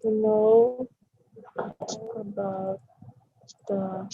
to know about the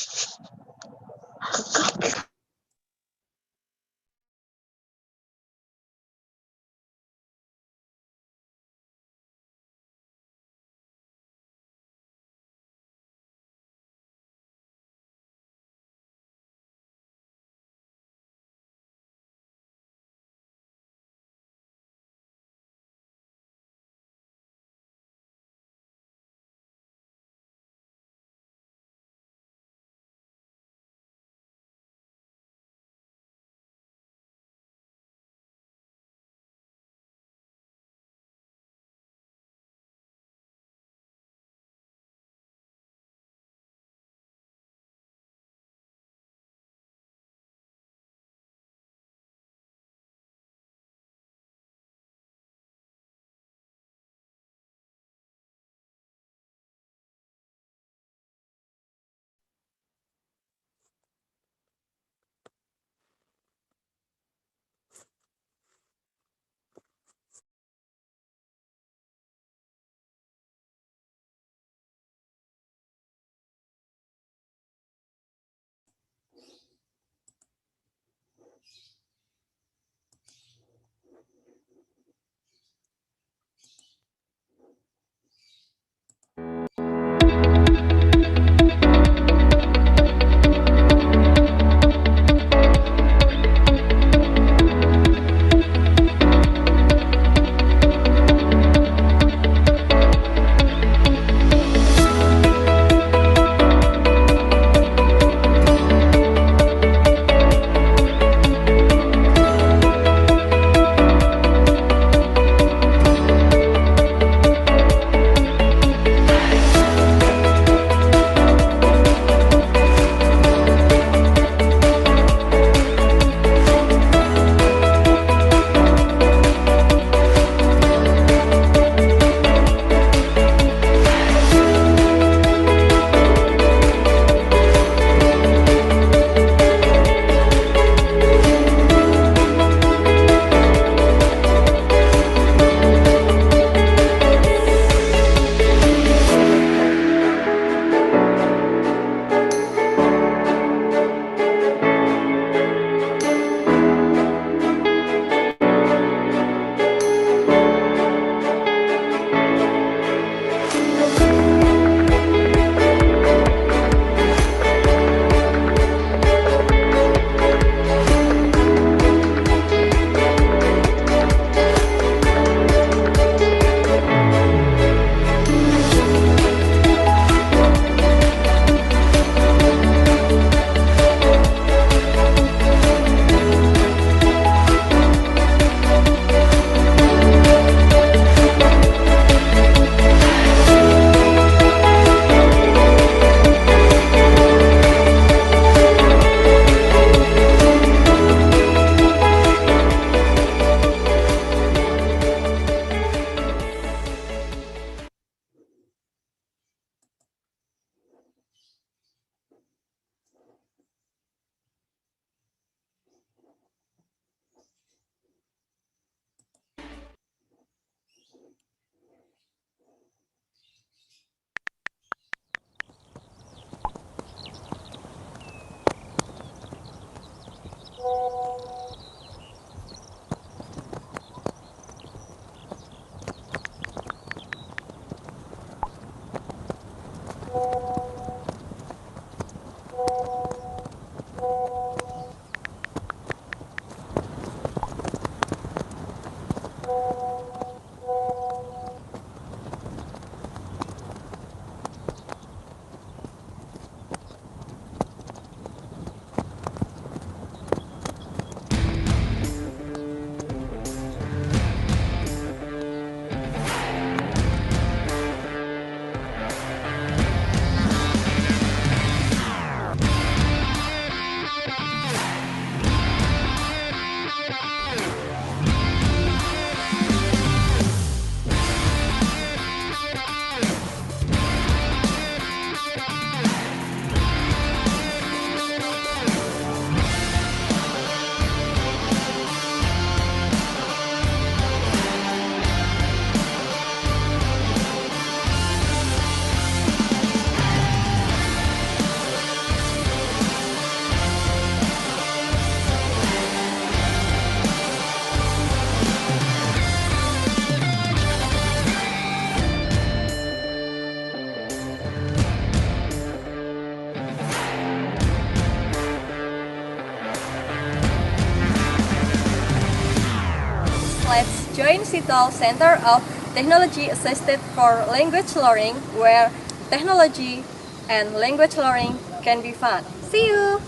join CITOL Center of Technology Assisted for Language Learning, where technology and language learning can be fun. See you!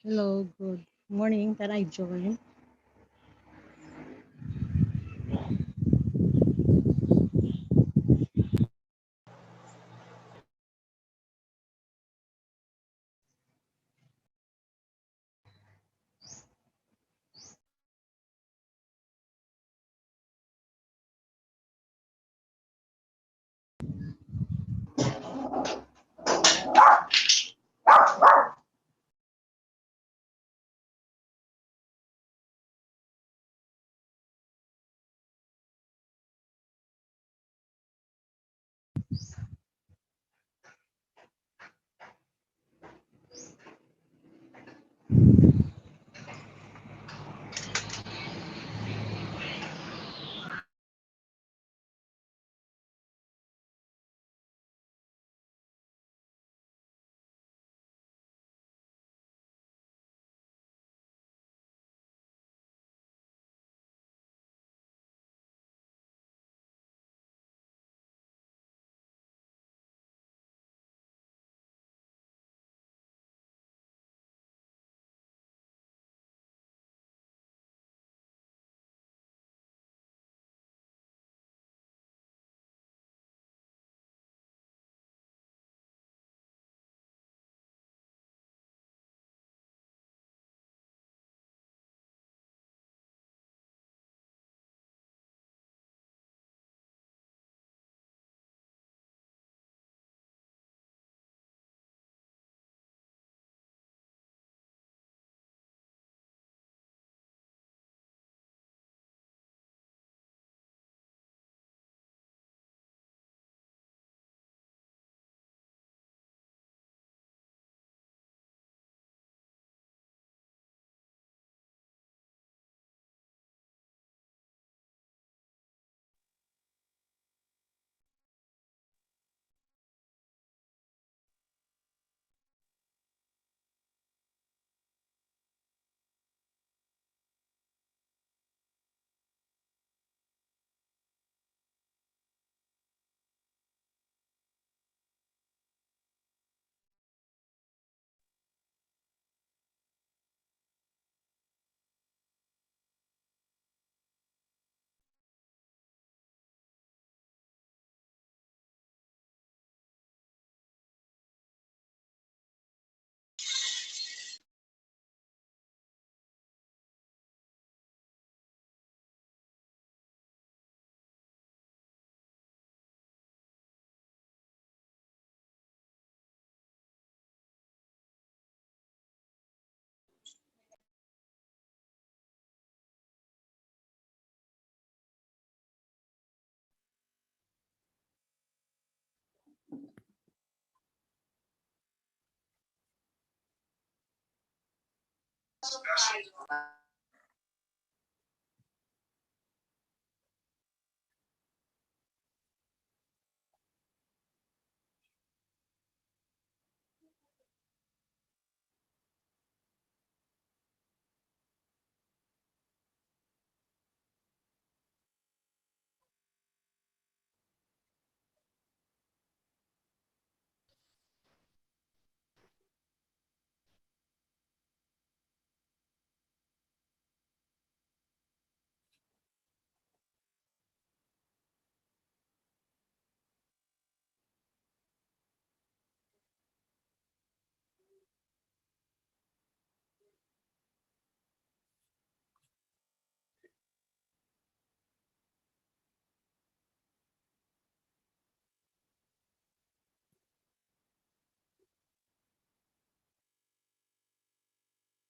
Hello, good morning. Can I join?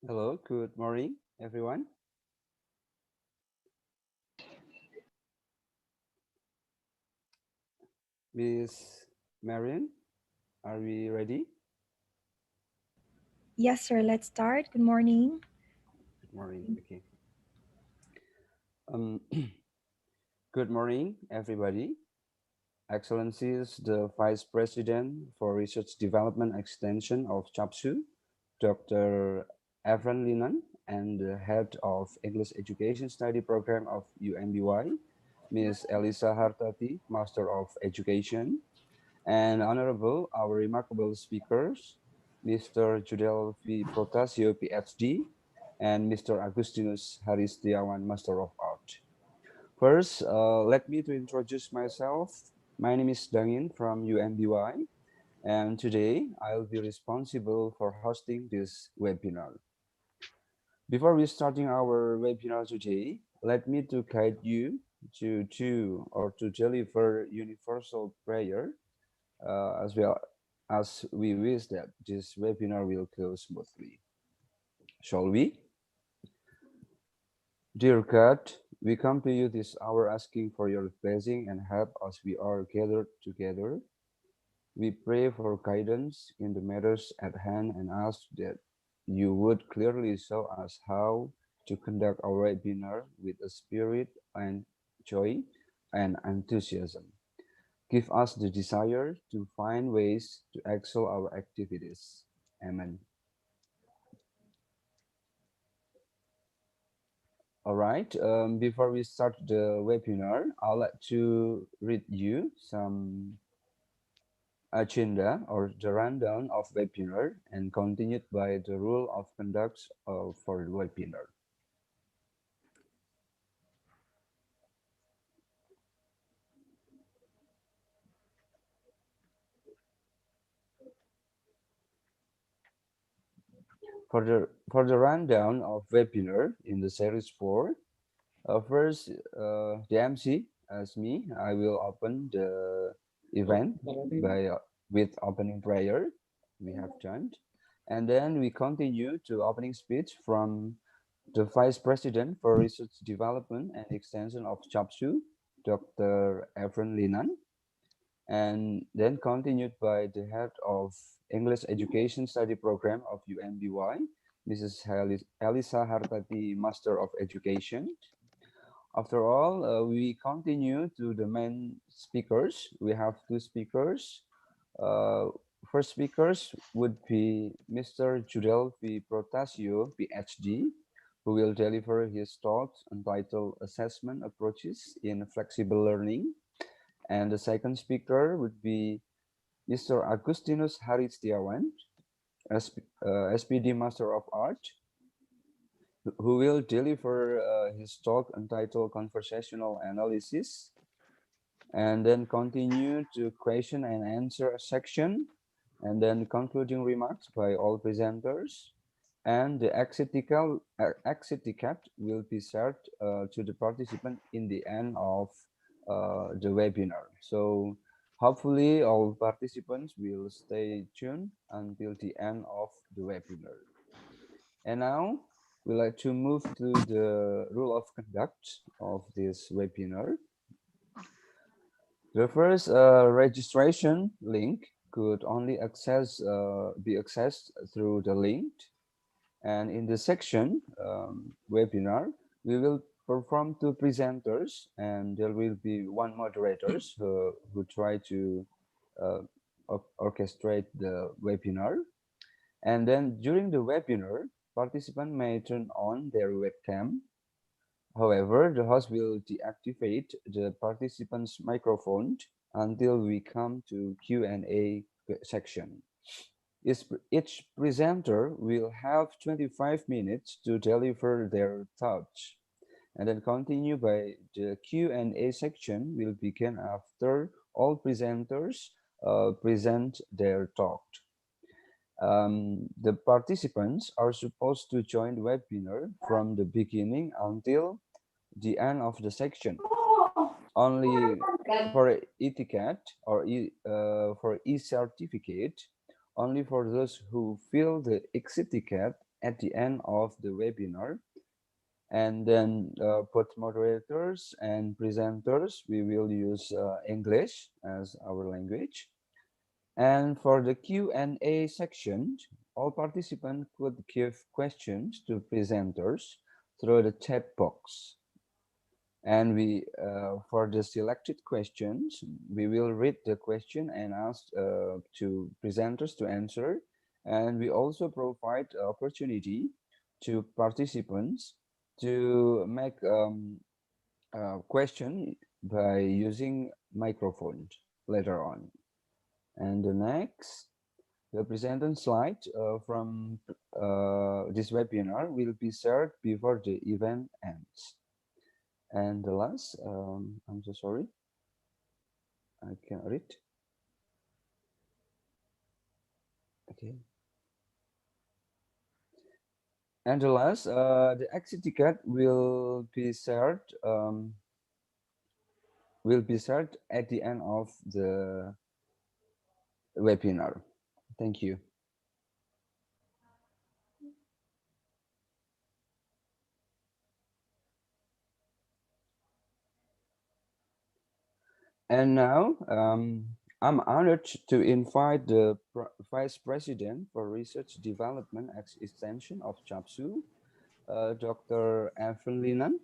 Hello, good morning, everyone. Miss Marion, are we ready? Yes, sir. Let's start. Good morning. Good morning. Okay. Um, good morning, everybody. Excellencies, the Vice President for Research Development Extension of CHAPSU, Dr. Evran Linan, and the Head of English Education Study Program of UMBY, Ms. Elisa Hartati, Master of Education, and honorable our remarkable speakers, Mr. Judel V. Protasio, PhD, and Mr. Agustinus Haristiawan, Master of Art. First, let me to introduce myself. My name is Dangin from UMBY, and today I'll be responsible for hosting this webinar. Before we starting our webinar today, let me to guide you to deliver universal prayer as well as we wish that this webinar will go smoothly. Shall we? Dear God, we come to you this hour asking for your blessing and help as we are gathered together. We pray for guidance in the matters at hand and ask that you would clearly show us how to conduct our webinar with a spirit and joy and enthusiasm. Give us the desire to find ways to excel our activities. Amen. All right, before we start the webinar, I'd like to read you some agenda or the rundown of webinar and continued by the rule of conduct for the webinar. For the rundown of webinar in the series 4, first, the MC as me, I will open the event by with opening prayer. We have done, and then we continue to opening speech from the Vice President for Research Development and Extension of CHAPSU, Dr. Evran Linan, and then continued by the Head of English Education Study Program of UMBY, Mrs. Elisa Hartati, Master of Education. After all, we continue to the main speakers. We have two speakers. Uh, First speakers would be Mr. Judel V. Protasio, PhD, who will deliver his talk entitled Assessment Approaches in Flexible Learning. And the second speaker would be Mr. Agustinus Haristiawan, SPD Master of Art, who will deliver his talk entitled Conversational Analysis, and then continue to question and answer section, and then concluding remarks by all presenters. And the exit ticket will be served to the participant in the end of the webinar. So hopefully all participants will stay tuned until the end of the webinar. And now we'd like to move to the rule of conduct of this webinar. The first registration link could only be accessed through the link, And in this section, webinar, we will perform two presenters, and there will be one moderators who try to uh, orchestrate the webinar. And then during the webinar, participant may turn on their webcam. However, the host will deactivate the participant's microphone until we come to Q&A section. Each presenter will have 25 minutes to deliver their thoughts, and then continue by the Q&A section will begin after all presenters present their talk. The participants are supposed to join the webinar from the beginning until the end of the section. Only for etiquette or for e-certificate, only for those who fill the exit ticket at the end of the webinar. And then both moderators and presenters, we will use English as our language. And for the Q&A section, all participants could give questions to presenters through the chat box. And for the selected questions, we will read the question and ask to presenters to answer. And we also provide opportunity to participants to make a question by using microphone later on. And the next, the presentation slide from this webinar will be shared before the event ends. And the last, I'm so sorry, I can't read. Okay. And the last, the exit ticket will be shared at the end of the webinar. Thank you. And now, I'm honored to invite the Vice President for Research Development and Extension of CHAPSU, Dr. Evelyn.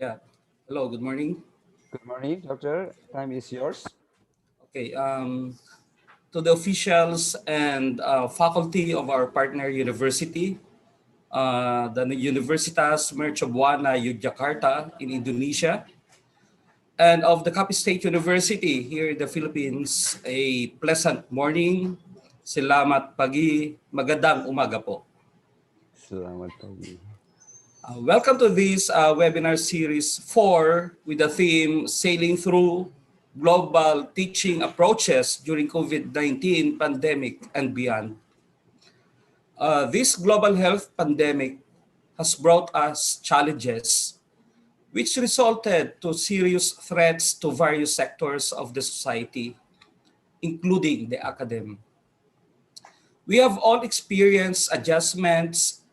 Yeah. Hello, good morning. Good morning, Doctor. Time is yours. Okay. To the officials and faculty of our partner university, the Universitas Mercubuana Yogyakarta in Indonesia, and of the Capiz State University here in the Philippines, a pleasant morning. Selamat pagi, magandang umaga po. Selamat pagi. Welcome to this webinar series 4 with the theme Sailing Through Global Teaching Approaches During COVID-19 Pandemic and Beyond. This global health pandemic has brought us challenges which resulted to serious threats to various sectors of the society, including the academy. We have all experienced adjustments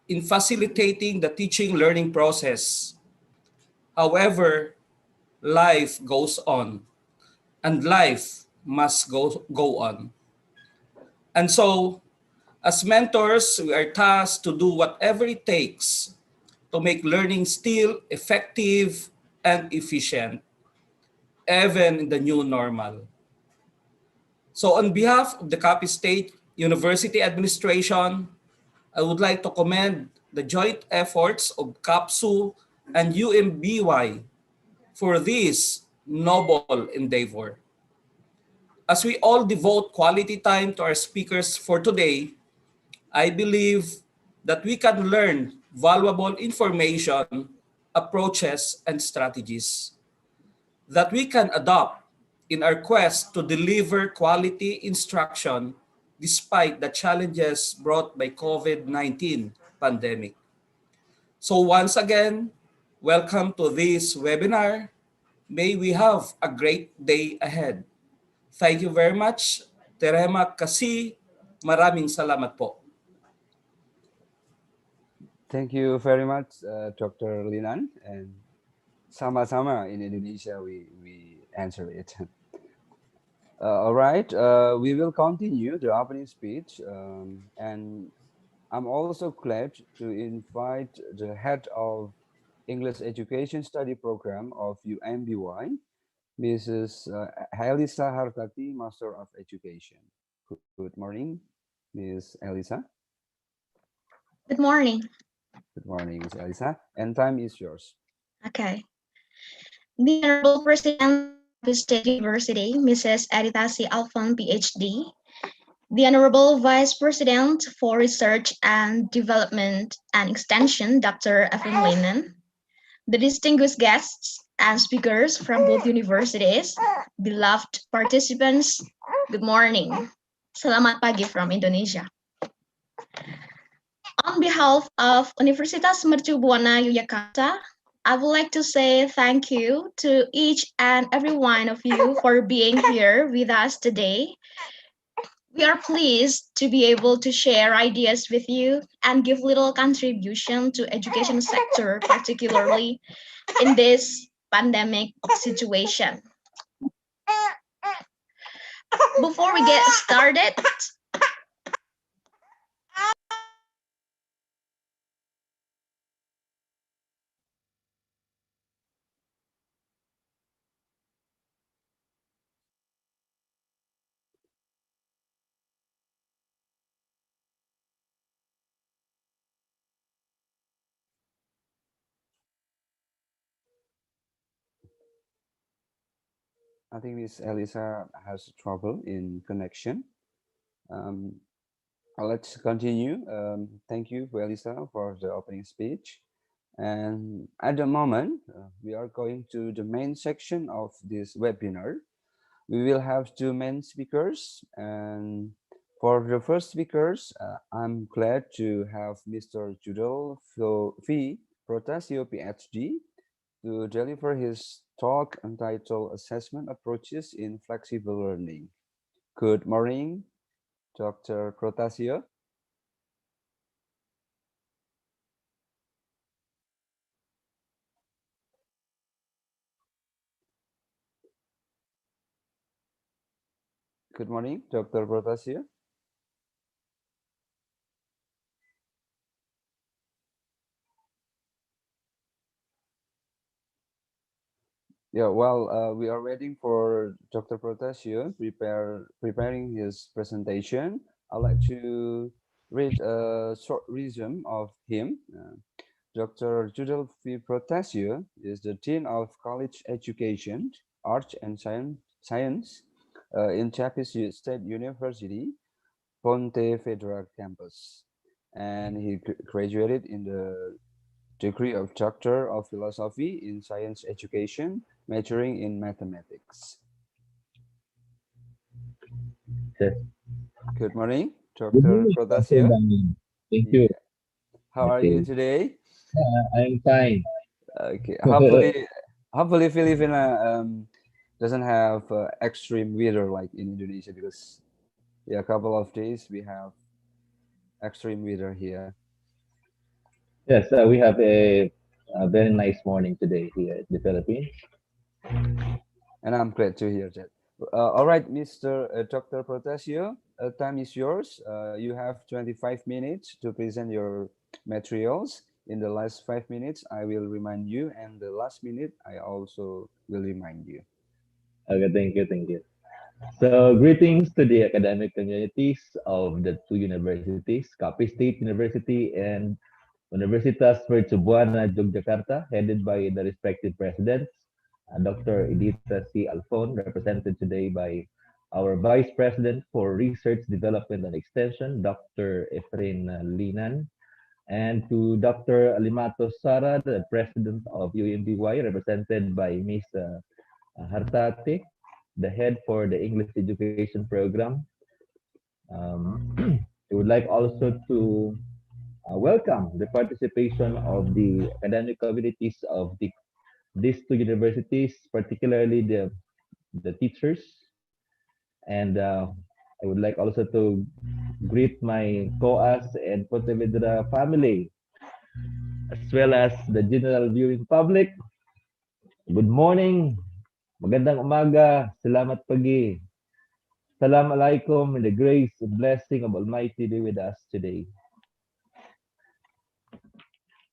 in facilitating the teaching learning process. However, life goes on and life must go on. And so, as mentors, we are tasked to do whatever it takes to make learning still effective and efficient, even in the new normal. So on behalf of the Capiz State University Administration, I would like to commend the joint efforts of CAPSU and UMBY for this noble endeavor. As we all devote quality time to our speakers for today, I believe that we can learn valuable information, approaches, and strategies that we can adopt in our quest to deliver quality instruction despite the challenges brought by COVID-19 pandemic. So once again, welcome to this webinar. May we have a great day ahead. Thank you very much. Terima kasih. Maraming salamat po. Thank you very much, Dr. Linan. And sama-sama in Indonesia, we answer it. All right, we will continue the opening speech, and I'm also glad to invite the head of English Education Study Program of UMBY, Mrs. Elisa Hartati, Master of Education. Good morning, Ms. Elisa. Good morning. Good morning, Ms. Elisa. And time is yours. Okay. The Honorable President of Capital State University, Mrs. Edita C. Alphon, PhD. The Honorable Vice President for Research and Development and Extension, Dr. Ephraim Linden. The distinguished guests and speakers from both universities, beloved participants, good morning. Selamat pagi from Indonesia. On behalf of Universitas Mercu Buana Yogyakarta, I would like to say thank you to each and every one of you for being here with us today. We are pleased to be able to share ideas with you and give little contribution to education sector, particularly in this pandemic situation. Before we get started, I think Ms. Elisa has trouble in connection. Um, let's continue. Thank you, Elisa, for the opening speech. And at the moment, we are going to the main section of this webinar. We will have two main speakers. And for the first speakers, I'm glad to have Mr. Judel V. Protasio, PhD, to deliver his talk entitled Assessment Approaches in Flexible Learning. Good morning, Dr. Protasio. Good morning, Dr. Protasio. Yeah, well, we are waiting for Dr. Protasio preparing his presentation. I'd like to read a short resume of him. Dr. Judel V. Protasio is the Dean of College Education, Arts and Science in Chapis State University, Ponte Vedra campus. And he graduated in the degree of Doctor of Philosophy in Science Education, majoring in mathematics. Yes. Good morning, Good Dr. morning, Dr. Protasio. Dami. Thank you. Yeah. How are you Okay. today? I'm fine. Okay. Hopefully Filipina doesn't have extreme weather like in Indonesia, because yeah, a couple of days we have extreme weather here. Yes, we have a very nice morning today here in the Philippines. And I'm glad to hear that. All right, Mr. Dr. Protasio, time is yours. You have 25 minutes to present your materials. In the last 5 minutes, I will remind you, and the last minute, I also will remind you. Okay, thank you, thank you. So, greetings to the academic communities of the two universities, Capital State University and Universitas Mercubuana Yogyakarta, headed by the respective presidents, Dr. Edita C. Alphon, represented today by our Vice President for Research, Development, and Extension, Dr. Efrain Linan, and to Dr. Alimato Sara, the President of UMBY, represented by Ms. Hartate, the head for the English Education Program. I would like also to welcome the participation of the academic communities of these two universities, particularly the teachers. And I would like also to greet my COAS and Pontevedra family, as well as the general viewing public. Good morning, magandang umaga, salamat pagi. Salam alaikum, and the grace and blessing of Almighty be with us today.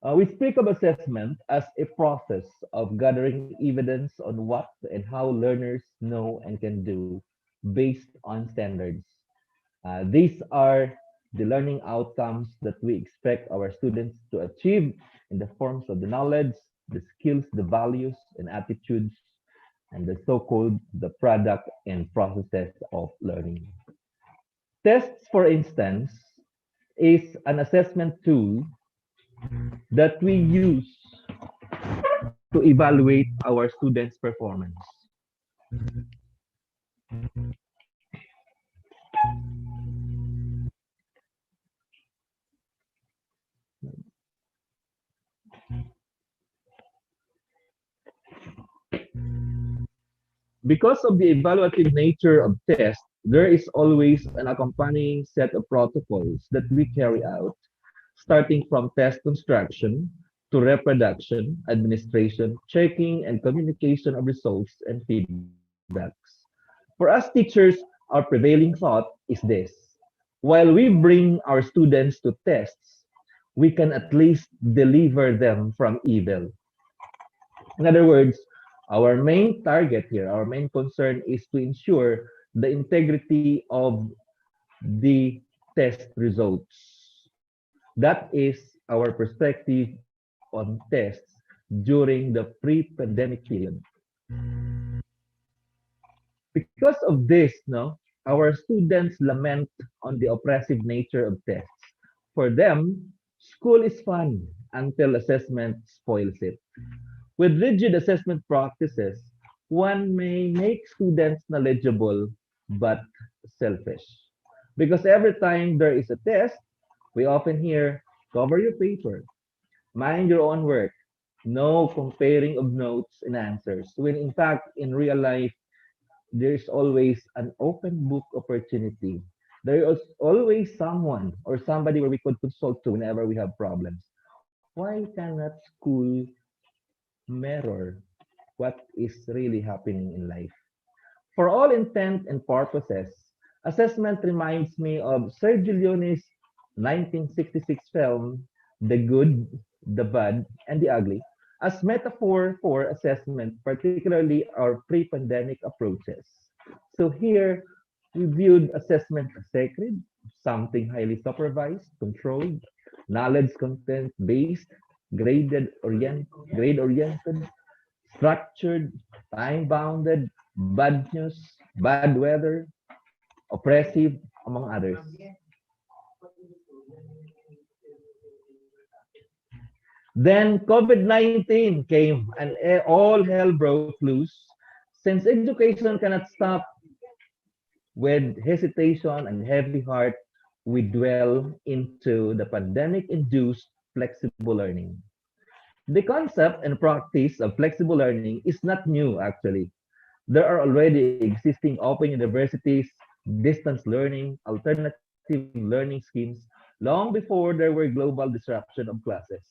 We speak of assessment as a process of gathering evidence on what and how learners know and can do based on standards. These are the learning outcomes that we expect our students to achieve in the forms of the knowledge, the skills, the values, and attitudes, and the so-called the product and processes of learning. Tests, for instance, is an assessment tool that we use to evaluate our students' performance. Because of the evaluative nature of tests, there is always an accompanying set of protocols that we carry out, starting from test construction to reproduction, administration, checking, and communication of results and feedbacks. For us teachers, our prevailing thought is this. While we bring our students to tests, we can at least deliver them from evil. In other words, our main target here, our main concern is to ensure the integrity of the test results. That is our perspective on tests during the pre-pandemic period. Because of this, no, our students lament on the oppressive nature of tests. For them, school is fun until assessment spoils it. With rigid assessment practices, one may make students knowledgeable but selfish. Because every time there is a test, we often hear, cover your paper, mind your own work, no comparing of notes and answers. When in fact, in real life, there's always an open book opportunity. There is always someone or somebody where we could consult to whenever we have problems. Why cannot school mirror what is really happening in life? For all intent and purposes, assessment reminds me of Sergio Leone's 1966 film, The Good, the Bad, and the Ugly, as metaphor for assessment, particularly our pre-pandemic approaches. So here, we viewed assessment as sacred, something highly supervised, controlled, knowledge content based, grade oriented, structured, time bounded, bad news, bad weather, oppressive, among others. Then COVID-19 came and all hell broke loose. Since education cannot stop with hesitation and heavy heart, we dwell into the pandemic-induced flexible learning. The concept and practice of flexible learning is not new, actually. There are already existing open universities, distance learning, alternative learning schemes long before there were global disruption of classes.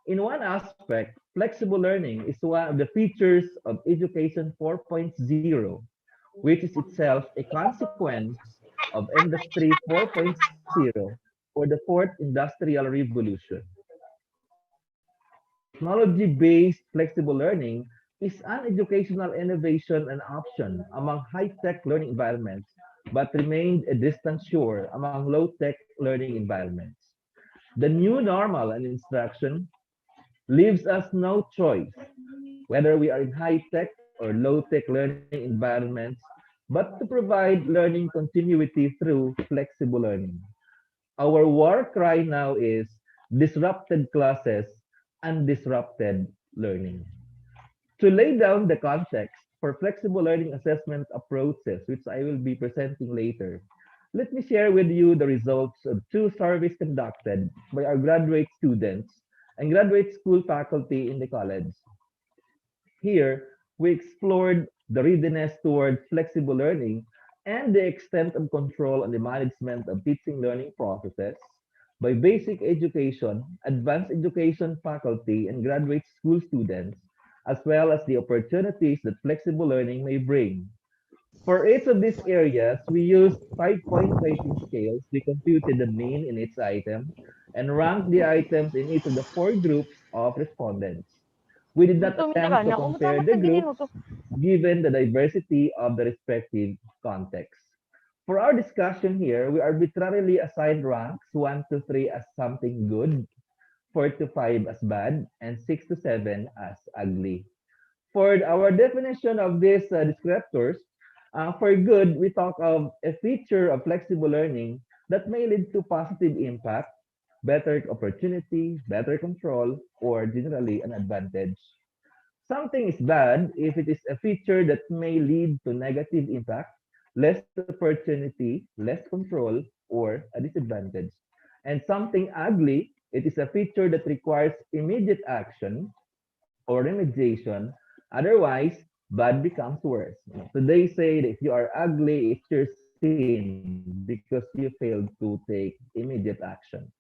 In one aspect, flexible learning is one of the features of Education 4.0, which is itself a consequence of Industry 4.0 or the fourth industrial revolution. Technology-based flexible learning is an educational innovation and option among high-tech learning environments, but remained a distant shore among low-tech learning environments. The new normal and instruction leaves us no choice, whether we are in high-tech or low-tech learning environments, but to provide learning continuity through flexible learning. Our war cry now is disrupted classes and disrupted learning. To lay down the context for flexible learning assessment approaches, which I will be presenting later, let me share with you the results of two surveys conducted by our graduate students and graduate school faculty in the college. Here, we explored the readiness towards flexible learning and the extent of control on the management of teaching learning processes by basic education, advanced education faculty, and graduate school students, as well as the opportunities that flexible learning may bring. For each of these areas, we used 5-point rating scales. We computed the mean in each item and ranked the items in each of the four groups of respondents. We did not Gutom na ka attempt to na. compare Umutamat the na ginin mo groups to. given the diversity of the respective contexts. For our discussion here, we arbitrarily assigned ranks 1 to 3 as something good, 4 to 5 as bad, and 6 to 7 as ugly. For our definition of these descriptors, for good, we talk of a feature of flexible learning that may lead to positive impact, better opportunity, better control, or generally an advantage. Something is bad if it is a feature that may lead to negative impact, less opportunity, less control, or a disadvantage. And something ugly, it is a feature that requires immediate action or remediation. Otherwise, bad becomes worse. So they say that if you are ugly, it's your sin because you failed to take immediate action.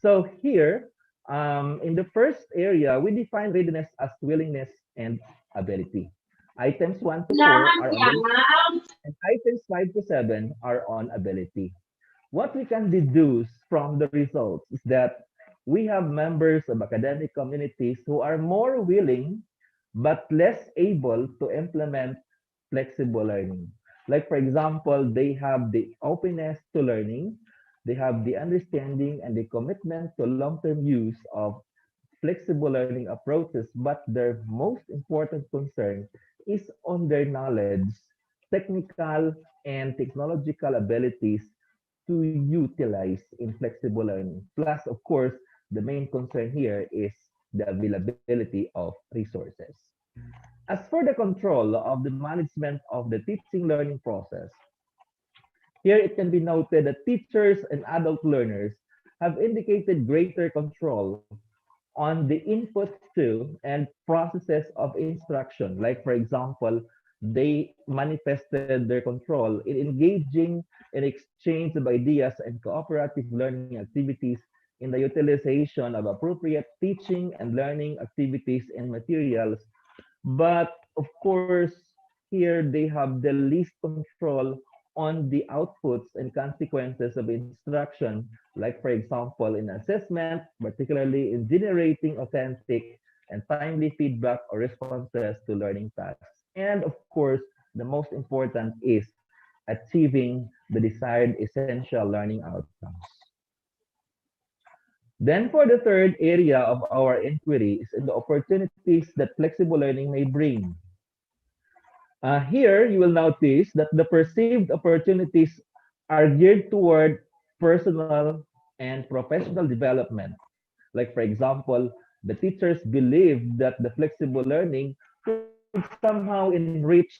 So here, in the first area, we define readiness as willingness and ability. Items 1 to 4 are on willingness, and items 5 to 7 are on ability. What we can deduce from the results is that we have members of academic communities who are more willing but less able to implement flexible learning. Like, for example, they have the openness to learning, they have the understanding and the commitment to long term use of flexible learning approaches, but their most important concern is on their knowledge, technical, and technological abilities to utilize in flexible learning. Plus, of course, the main concern here is the availability of resources. As for the control of the management of the teaching learning process, here it can be noted that teachers and adult learners have indicated greater control on the inputs to and processes of instruction. Like, for example, they manifested their control in engaging in exchange of ideas and cooperative learning activities in the utilization of appropriate teaching and learning activities and materials. But of course, here they have the least control on the outputs and consequences of instruction, like, for example, in assessment, particularly in generating authentic and timely feedback or responses to learning tasks. And of course, the most important is achieving the desired essential learning outcomes. Then for the third area of our inquiry is in the opportunities that flexible learning may bring. Here, you will notice that the perceived opportunities are geared toward personal and professional development. Like, for example, the teachers believe that the flexible learning could somehow enrich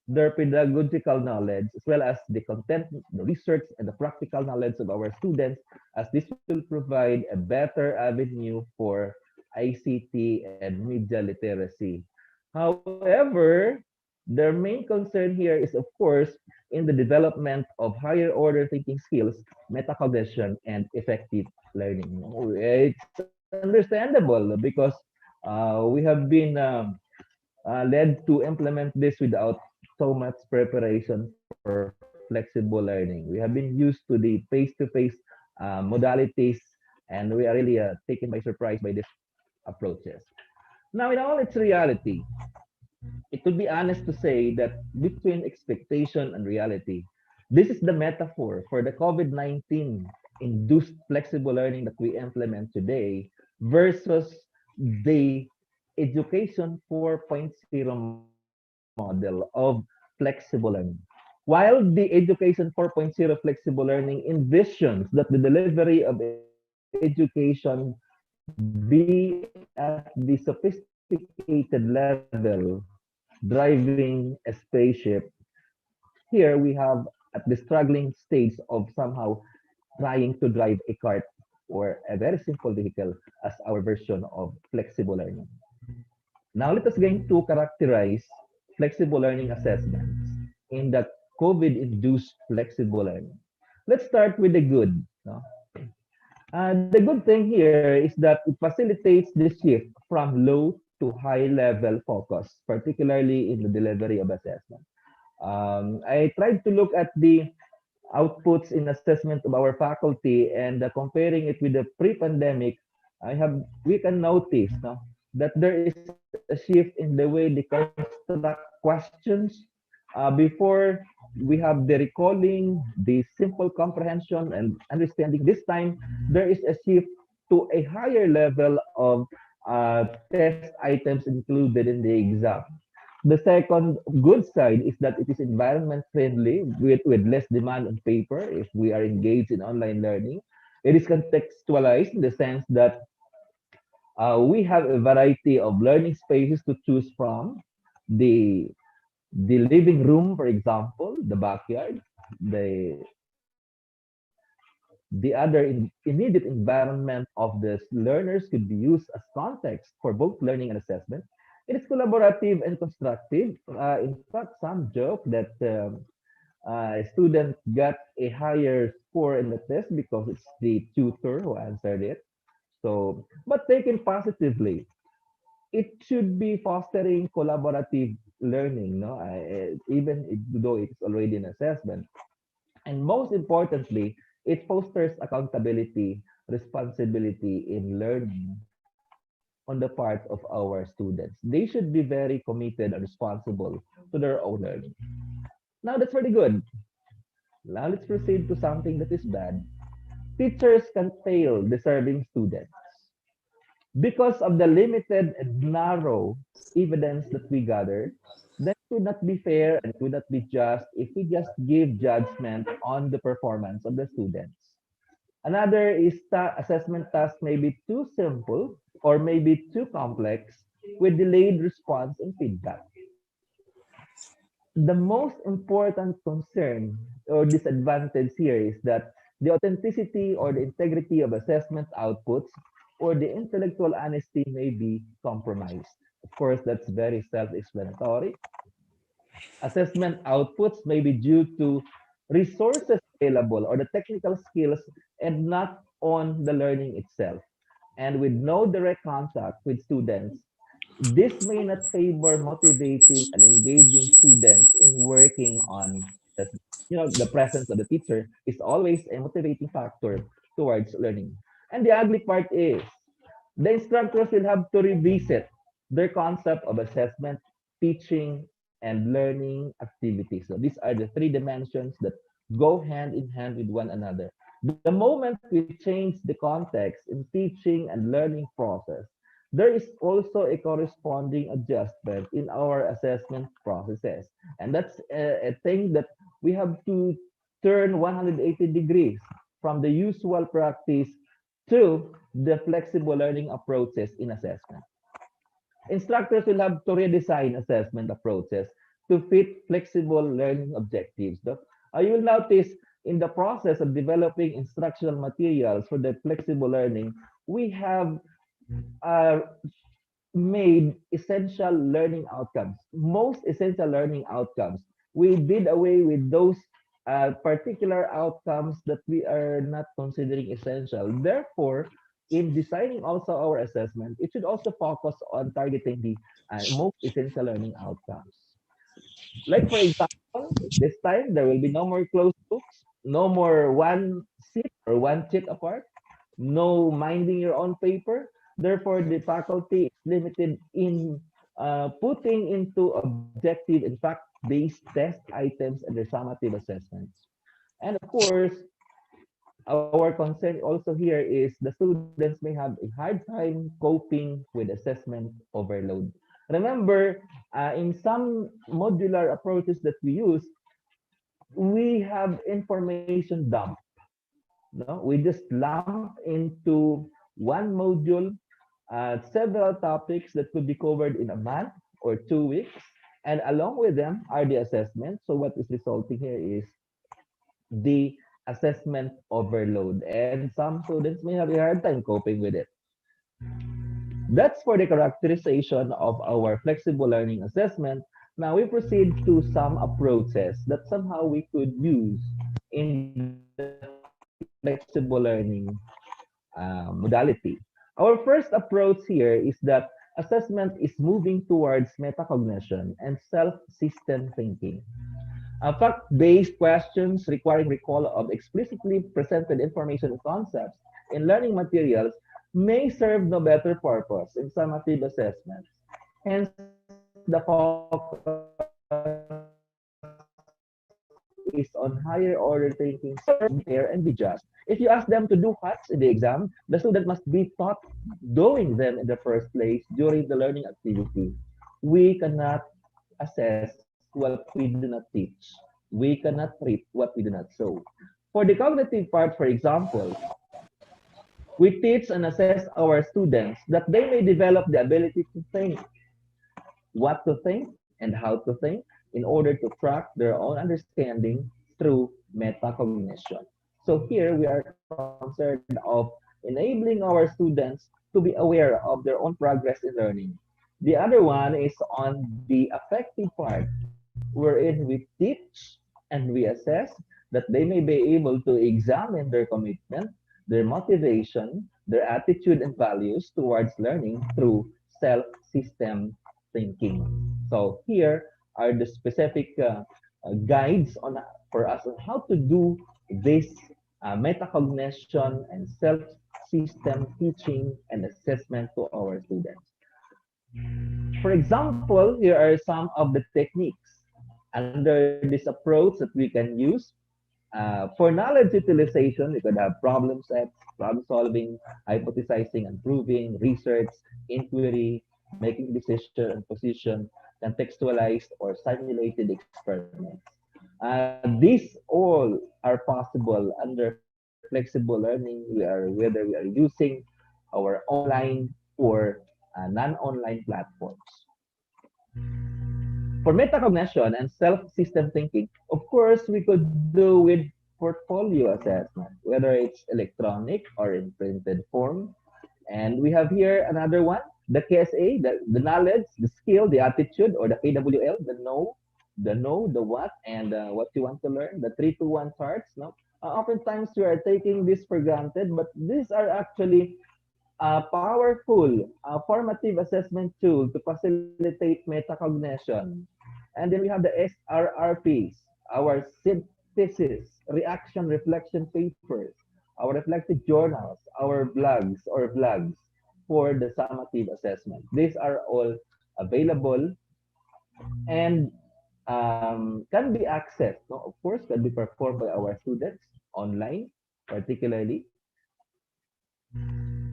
their pedagogical knowledge, as well as the content, the research, and the practical knowledge of our students, as this will provide a better avenue for ICT and media literacy. However, their main concern here is, of course, in the development of higher order thinking skills, metacognition, and effective learning. It's understandable because we have been led to implement this without so much preparation for flexible learning. We have been used to the face-to-face modalities, and we are really taken by surprise by these approaches. Now, in all its reality, it would be honest to say that between expectation and reality, this is the metaphor for the COVID-19 induced flexible learning that we implement today versus the education 4.0 model of flexible learning. While the education 4.0 flexible learning envisions that the delivery of education be at the sophisticated level, driving a spaceship, here we have at the struggling stage of somehow trying to drive a cart or a very simple vehicle as our version of flexible learning. Now let us going to characterize flexible learning assessments in the COVID-induced flexible learning. Let's start with the good. No? The good thing here is that it facilitates the shift from low to high level focus, particularly in the delivery of assessment. I tried to look at the outputs in assessment of our faculty and comparing it with the pre-pandemic, we can notice no, that there is a shift in the way they construct questions. Before we have the recalling, the simple comprehension and understanding. This time, there is a shift to a higher level of test items included in the exam. The second good side is that it is environment friendly with less demand on paper if we are engaged in online learning. It is contextualized in the sense that we have a variety of learning spaces to choose from. The the living room, for example, the backyard, the the other immediate environment of the learners could be used as context for both learning and assessment. It is collaborative and constructive. In fact, some joke that a student got a higher score in the test because it's the tutor who answered it. So, but taken positively, it should be fostering collaborative learning, no? Though it's already an assessment. And most importantly, it fosters accountability, responsibility in learning on the part of our students. They should be very committed and responsible to their own learning. Now that's pretty good. Now let's proceed to something that is bad. Teachers can fail deserving students. Because of the limited and narrow evidence that we gather, that would not be fair and it would not be just if we just give judgment on the performance of the students. Another is assessment task may be too simple or maybe too complex with delayed response and feedback. The most important concern or disadvantage here is that the authenticity or the integrity of assessment outputs or the intellectual honesty may be compromised. Of course, that's very self-explanatory. Assessment outputs may be due to resources available or the technical skills and not on the learning itself. And with no direct contact with students, this may not favor motivating and engaging students in working on this. The presence of the teacher is always a motivating factor towards learning. And the ugly part is the instructors will have to revisit their concept of assessment, teaching, and learning activities. So these are the three dimensions that go hand in hand with one another. The moment we change the context in teaching and learning process, there is also a corresponding adjustment in our assessment processes. And that's a thing that we have to turn 180 degrees from the usual practice to the flexible learning approaches in assessment. Instructors will have to redesign assessment approaches to fit flexible learning objectives. You will notice in the process of developing instructional materials for the flexible learning, we have uh, made essential learning outcomes, most essential learning outcomes. We did away with those particular outcomes that we are not considering essential. Therefore, in designing also our assessment, it should also focus on targeting the most essential learning outcomes. Like for example, this time there will be no more closed books, no more one seat or one seat apart, no minding your own paper. Therefore, the faculty is limited in putting into objective and fact-based test items and their summative assessments. And of course, our concern also here is the students may have a hard time coping with assessment overload. Remember, in some modular approaches that we use, we have information dump. No, we just lump into one module several topics that could be covered in a month or 2 weeks, and along with them are the assessments. So what is resulting here is the assessment overload, and some students may have a hard time coping with it. That's for the characterization of our flexible learning assessment. Now we proceed to some approaches that somehow we could use in the flexible learning modality. Our first approach here is that assessment is moving towards metacognition and self-system thinking. Fact-based questions requiring recall of explicitly presented information and concepts in learning materials may serve no better purpose in summative assessments. Hence, the focus is on higher order thinking, search, compare, and be just. If you ask them to do facts in the exam, the student must be taught doing them in the first place during the learning activity. We cannot assess what we do not teach. We cannot treat what we do not show. For the cognitive part, for example, we teach and assess our students that they may develop the ability to think, what to think, and how to think in order to track their own understanding through metacognition. So here we are concerned of enabling our students to be aware of their own progress in learning. The other one is on the affective part, wherein we teach and we assess that they may be able to examine their commitment, their motivation, their attitude and values towards learning through self-system thinking. So here are the specific guides on for us on how to do this metacognition and self-system teaching and assessment to our students. For example, here are some of the techniques under this approach that we can use. For knowledge utilization, we could have problem sets, problem solving, hypothesizing and proving, research, inquiry, making decision and position, contextualized or simulated experiments. These all are possible under flexible learning, whether we are using our online or non-online platforms. For metacognition and self-system thinking, of course, we could do with portfolio assessment, whether it's electronic or in printed form. And we have here another one, the KSA, the knowledge, the skill, the attitude, or the KWL, the know, the what, and what you want to learn, the 3-2-1 charts. No? Oftentimes we are taking this for granted, but these are actually a powerful formative assessment tool to facilitate metacognition. And then we have the SRRPs, our synthesis, reaction reflection papers, our reflective journals, our blogs or vlogs for the summative assessment. These are all available and can be accessed. No? Of course, can be performed by our students online, particularly.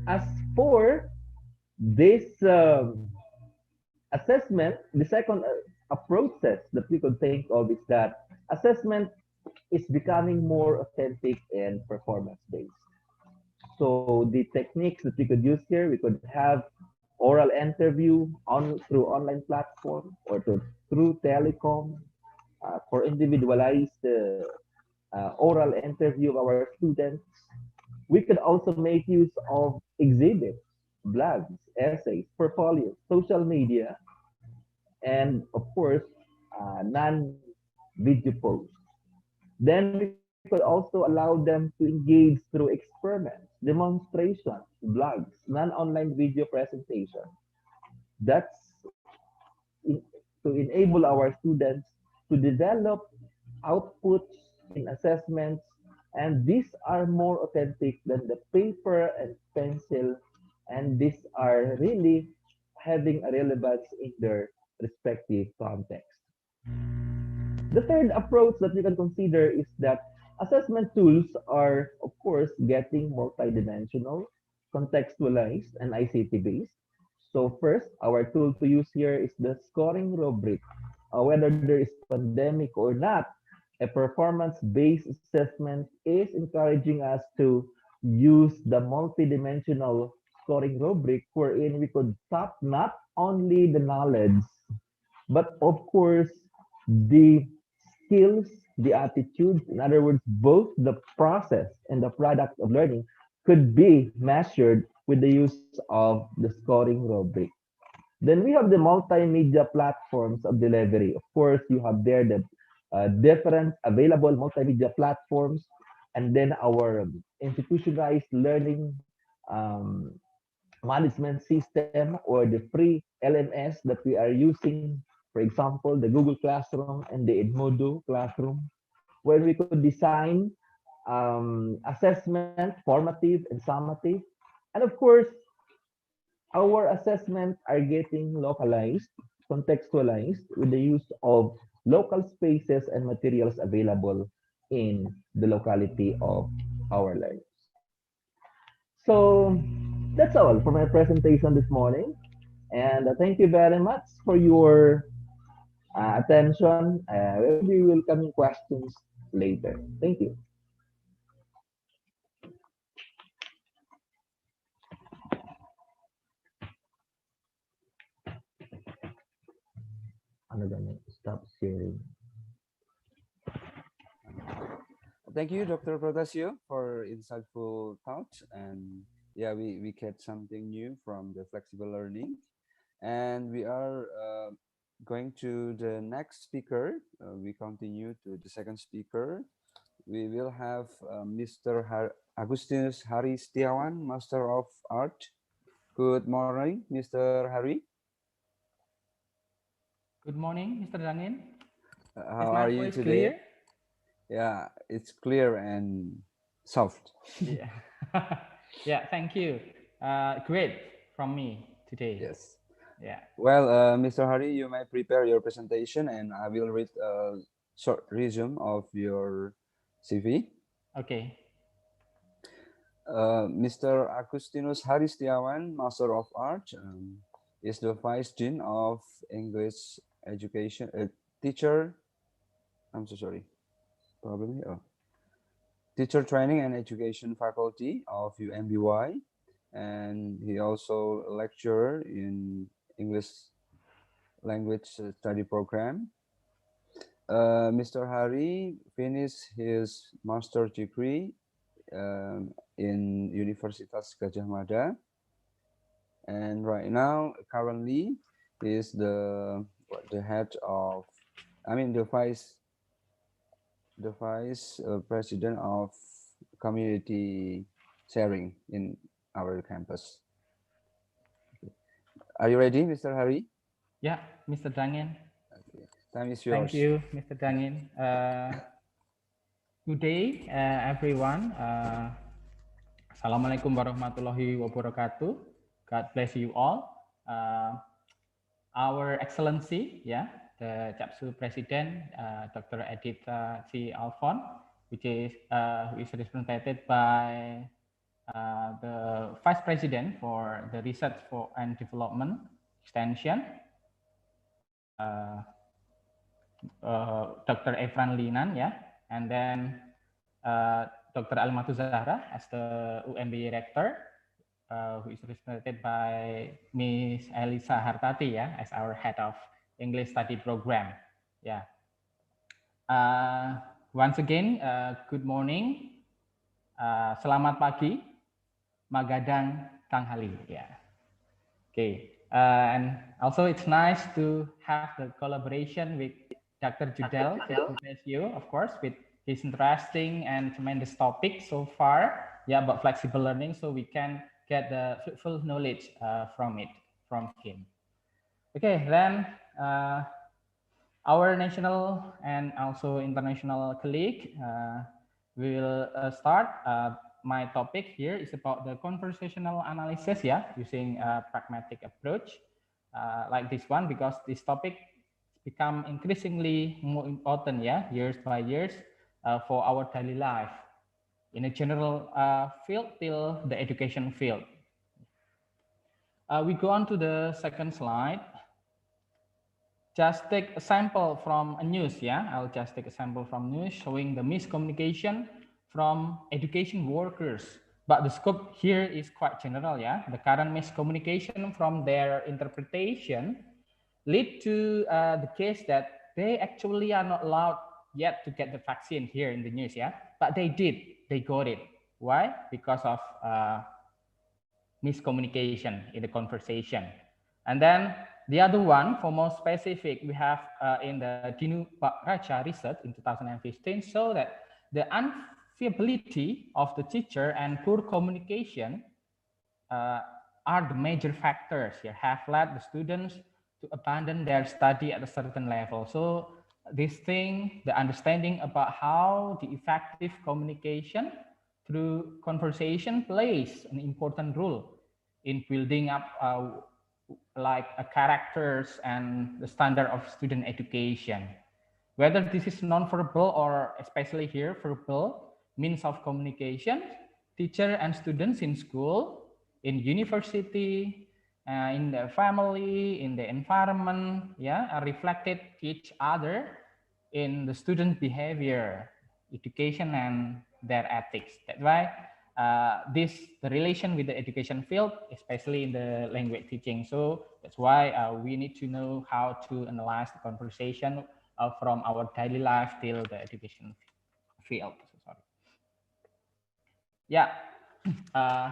As for this assessment, the second approaches that we could think of is that assessment is becoming more authentic and performance based. So the techniques that we could use here, we could have oral interview on through online platform or through telecom for individualized oral interview of our students. We could also make use of exhibits, blogs, essays, portfolios, social media, and of course, non-video posts. Then we could also allow them to engage through experiments, demonstrations, blogs, non-online video presentation. That's to enable our students to develop outputs in assessments, and these are more authentic than the paper and pencil, and these are really having a relevance in their respective context. The third approach that we can consider is that assessment tools are, of course, getting multidimensional, contextualized, and ICT based. So first, our tool to use here is the scoring rubric. Whether there is pandemic or not, a performance-based assessment is encouraging us to use the multidimensional scoring rubric wherein we could tap not only the knowledge, but of course, the skills, the attitudes, in other words, both the process and the product of learning could be measured with the use of the scoring rubric. Then we have the multimedia platforms of delivery. Of course, you have there the different available multimedia platforms, and then our institutionalized learning management system or the free LMS that we are using For example, the Google Classroom and the Edmodo Classroom, where we could design assessment, formative and summative. And of course, our assessments are getting localized, contextualized with the use of local spaces and materials available in the locality of our learners. So that's all for my presentation this morning. And thank you very much for your attention. There will be welcoming questions later. Thank you. Ano ganun? Stop sharing. Thank you, Dr. Protasio, for insightful thoughts. And yeah, we get something new from the flexible learning. And we are going to the next speaker. We continue to the second speaker. We will have Mr. Agustinus Hari Setiawan, Master of Art. Good morning, Mr. Hari. Good morning, Mr. Daniel. How are you today? Clear? Yeah, it's clear and soft. Yeah. Yeah, thank you. Great from me today. Yes. Yeah. Well, Mr. Hari, you may prepare your presentation and I will read a short resume of your CV. Okay. Mr. Agustinus Hari Setiawan, Master of Art, is the Vice Dean of English Education, teacher. I'm so sorry. Probably. Oh. Teacher Training and Education Faculty of UMBY, and he also a lecturer in English language study program. Mr. Hari finished his master's degree in Universitas Gadjah Mada, and right now currently is the head of, the vice president of community sharing in our campus. Are you ready, Mr. Hari? Yeah, Mr. Daniel. Okay. Time is yours. Thank you, Mr. Daniel. Good day, everyone. Assalamualaikum warahmatullahi wabarakatuh. God bless you all. Our Excellency, the Capsu President, Dr. Edita C. Alfon, which is who is represented by the Vice President for the Research and Development Extension, Dr. Evran Linan, and then Dr. Almatu Zahra as the UMB Rector, who is represented by Ms. Elisa Hartati, as our Head of English Study Program. Once again, good morning, selamat pagi, Magadang Tanghali. Okay, and also it's nice to have the collaboration with Dr. Judel, of course, with his interesting and tremendous topic so far, about flexible learning, so we can get the fruitful knowledge from him. Okay, then our national and also international colleague will start. My topic here is about the conversational analysis, using a pragmatic approach like this one, because this topic become increasingly more important, years by years for our daily life in a general field till the education field. We go on to the second slide. Just take a sample from a news, I'll just take a sample from news showing the miscommunication from education workers. But the scope here is quite general, The current miscommunication from their interpretation lead to the case that they actually are not allowed yet to get the vaccine here in the news, But they did, they got it. Why? Because of miscommunication in the conversation. And then the other one, for more specific, we have in the Dinu Raja research in 2015, show that the unfeasibility of the teacher and poor communication are the major factors here have led the students to abandon their study at a certain level. So this thing, the understanding about how the effective communication through conversation plays an important role in building up like characters and the standard of student education. Whether this is non-verbal or especially here verbal means of communication, teacher and students in school, in university, in the family, in the environment, yeah, are reflected each other in the student behavior, education, and their ethics. That's why the relation with the education field, especially in the language teaching. So that's why we need to know how to analyze the conversation from our daily life till the education field. So sorry. Yeah. Uh,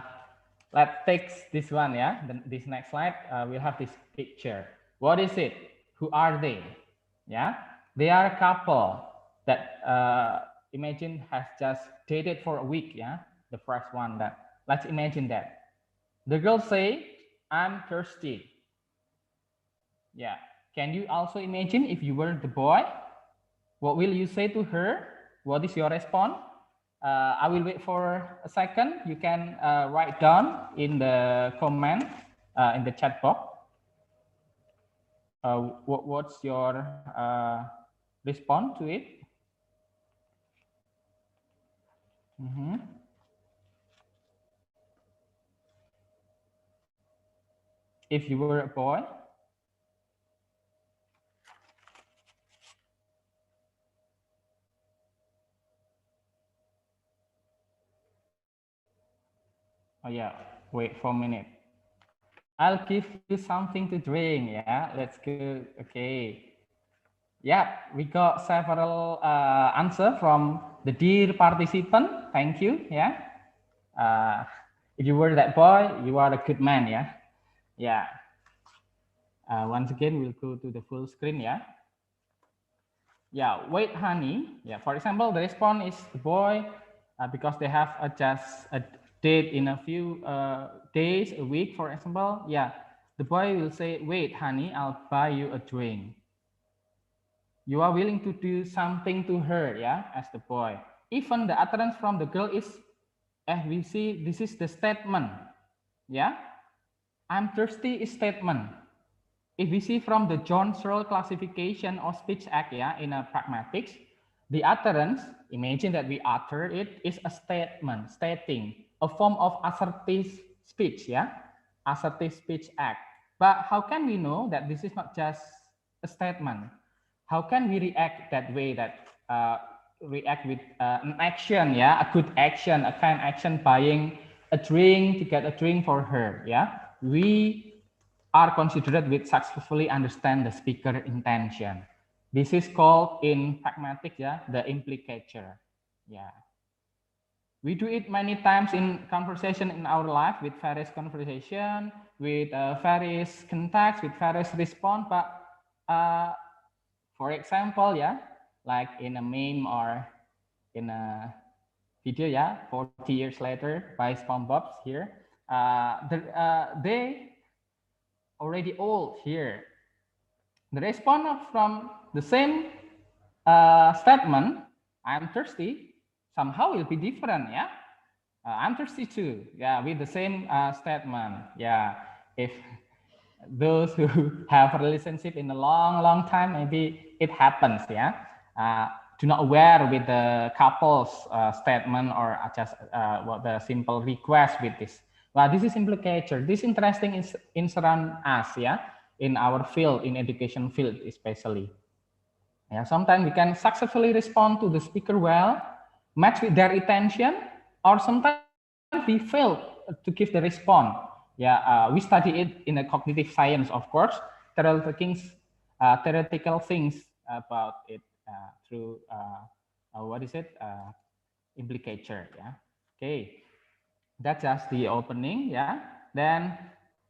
let's take this one. Yeah. This next slide. We'll have this picture. What is it? Who are they? Yeah. They are a couple that imagine has just dated for a week. Yeah. The first one that let's imagine that the girl say, "I'm thirsty." Yeah. Can you also imagine if you were the boy? What will you say to her? What is your response? I will wait for a second. You can write down in the comment in the chat box. What's your response to it? If you were a boy, oh yeah, wait for a minute. I'll give you something to drink. Yeah, let's go. Okay. Yeah, we got several answer from the dear participant. Thank you. Yeah. If you were that boy, you are a good man. Yeah. Yeah. Once again, we'll go to the full screen. Yeah. Yeah. Wait, honey. Yeah. For example, the response is the boy because they have just a date in a few days, a week, for example. Yeah. The boy will say, "Wait, honey, I'll buy you a drink." You are willing to do something to her, yeah, as the boy. Even the utterance from the girl is, we see this is the statement, yeah. I'm thirsty is statement. If we see from the John Searle classification of speech act, yeah, in a pragmatics, the utterance, imagine that we utter it, is a statement, stating, a form of assertive speech, yeah, assertive speech act. But how can we know that this is not just a statement? How can we react that way, that react with an action, yeah, a good action, a kind action, buying a drink to get a drink for her, yeah? We are considered with successfully understand the speaker intention. This is called in pragmatic, yeah, the implicature. Yeah. We do it many times in conversation in our life with various conversation, with various context, with various response. But for example, yeah, like in a meme or in a video, yeah, 40 years later by SpongeBob here, they already old here. The response from the same statement, I'm thirsty, somehow will be different, yeah? I'm thirsty too, yeah, with the same statement, yeah. If those who have a relationship in a long, long time, maybe it happens, yeah? Do not aware with the couple's statement or just what the simple request with this. Well, this is implicature. This interesting is in surround us, yeah, in our field, in education field especially. Yeah, sometimes we can successfully respond to the speaker well, match with their intention, or sometimes we fail to give the response. Yeah, we study it in a cognitive science, of course, theoretical things, theoretical things about it through what is it? Implicature. Yeah. Okay. That's just the opening, yeah. Then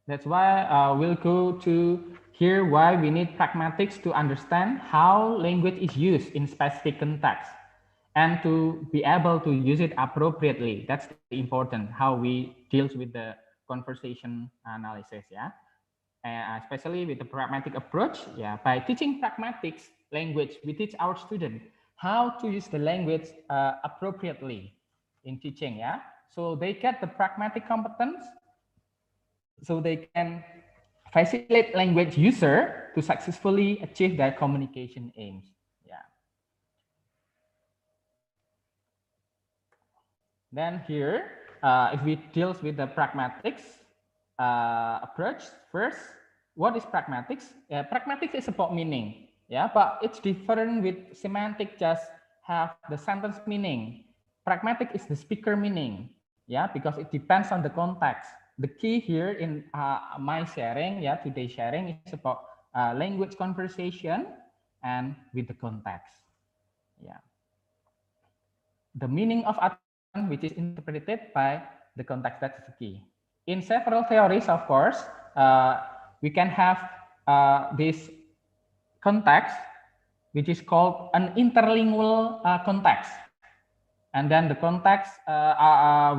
that's why we'll go to here why we need pragmatics to understand how language is used in specific context and to be able to use it appropriately. That's the important, how we deals with the conversation analysis, yeah. especially with the pragmatic approach. Yeah, by teaching pragmatics language, we teach our student how to use the language appropriately in teaching. Yeah, so they get the pragmatic competence, so they can facilitate language user to successfully achieve their communication aims. Yeah. Then here, if we deal with the pragmatics approach first, what is pragmatics? Pragmatics is about meaning, yeah, but it's different with semantic. Just have the sentence meaning. Pragmatic is the speaker meaning, yeah, because it depends on the context. The key here in my sharing, yeah, today's sharing is about language conversation and with the context, yeah. The meaning of utterance, which is interpreted by the context, that's the key. In several theories, of course, we can have this context, which is called an interlingual context. And then the context,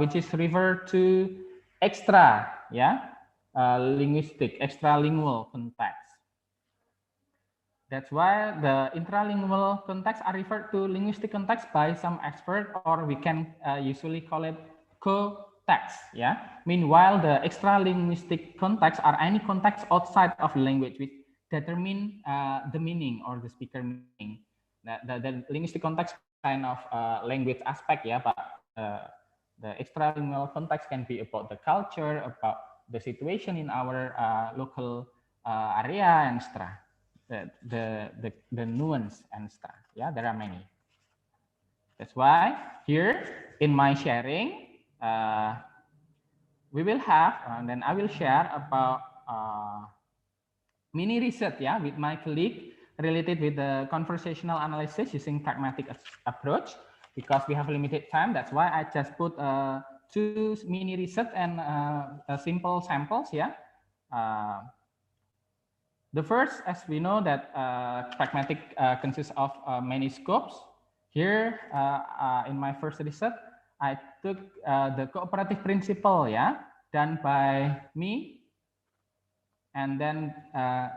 which is referred to extra, yeah, linguistic, extralingual context. That's why the intralingual context are referred to linguistic context by some expert, or we can usually call it co-text. Yeah. Meanwhile, the extralinguistic context are any context outside of the language which determine the meaning or the speaker meaning. The linguistic context kind of language aspect, yeah, but the extralingual context can be about the culture, about the situation in our local area, and etc. The nuance and stuff. Yeah, there are many. That's why here in my sharing, we will have, and then I will share about mini research, yeah, with my colleague related with the conversational analysis using pragmatic approach. Because we have limited time, that's why I just put two mini research and simple samples. Yeah. The first, as we know that pragmatic consists of many scopes. Here, in my first research, I took the cooperative principle, yeah, done by me, and then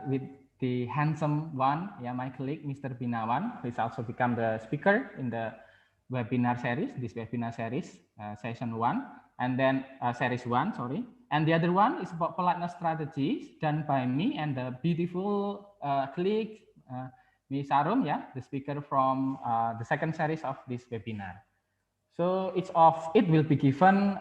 with the handsome one, yeah, my colleague, Mr. Binawan, who is also become the speaker in the webinar series, this webinar series, session 1, and then series 1, sorry. And the other one is about politeness strategies done by me and the beautiful colleague, Ms. Arum, yeah, the speaker from the second series of this webinar. So it will be given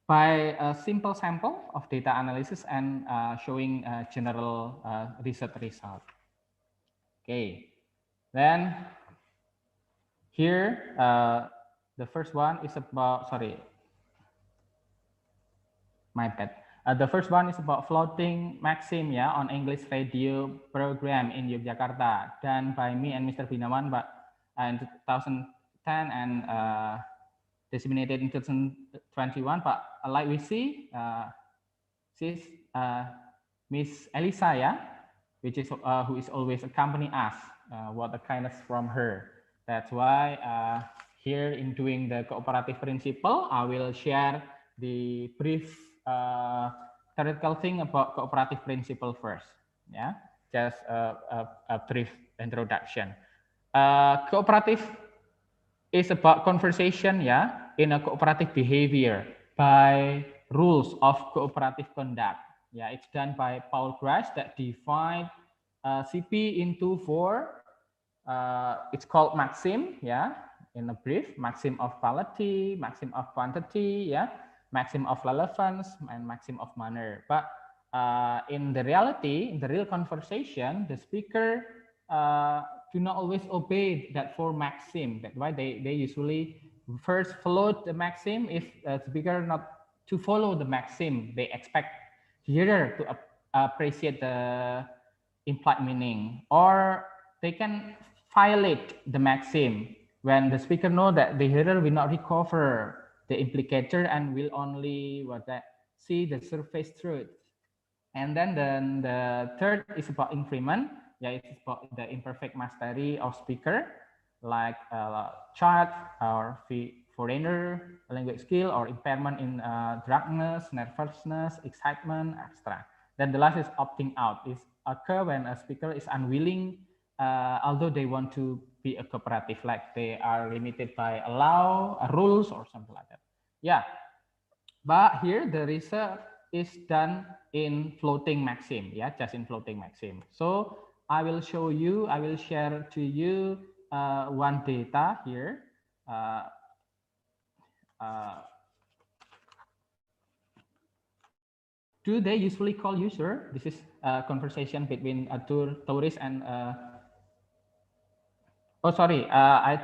by a simple sample of data analysis and showing general research result. Okay, then here the first one is about, sorry, my bad. The first one is about floating maxim, yeah, on English radio program in Yogyakarta, done by me and Mr. Binawan, but in 2010 and disseminated in 2021. But like we see, she's Miss Elisa, yeah, which is who is always accompany us. What a kindness from her. That's why here in doing the cooperative principle, I will share the brief theoretical thing about cooperative principle first. Yeah, just a brief introduction. Cooperative is about conversation, yeah, in a cooperative behavior by rules of cooperative conduct. Yeah, it's done by Paul Grice that divide CP into 4. It's called maxim, yeah, in a brief, maxim of quality, maxim of quantity, yeah, maxim of relevance, and maxim of manner. But in the reality, in the real conversation, the speaker do not always obey that 4 maxim. That's why they usually first follow the maxim. If the speaker not to follow the maxim, they expect hearer to appreciate the implied meaning, or they can violate the maxim when the speaker know that the hearer will not recover the implicator and will only see the surface truth. And then the third is about increment. Yeah, it's about the imperfect mastery of speaker. like child or foreigner language skill or impairment in drunkenness, nervousness, excitement, etc. Then the last is opting out. Is occur when a speaker is unwilling, although they want to be a cooperative, like they are limited by allow rules or something like that. Yeah, but here the research is done in floating maxim, yeah, just in floating maxim. So I will show you, I will share to you one data here. Uh, uh, do they usually call user? This is a conversation between a tourist and oh sorry, I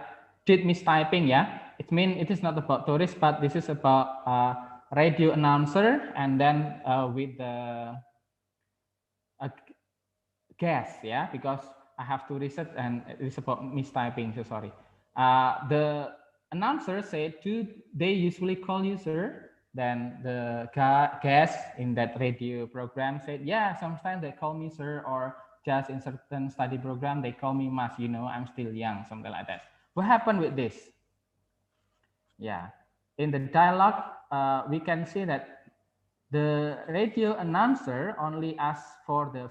did mistyping, yeah. It means it is not about tourist, but this is about radio announcer, and then with the guess, yeah, because I have to research and it's about mistyping, so sorry. The announcer said, do they usually call user? Then the guest in that radio program said, yeah, sometimes they call me sir, or just in certain study program, they call me mas, you know, I'm still young, something like that. What happened with this? Yeah, in the dialogue, we can see that the radio announcer only asks for the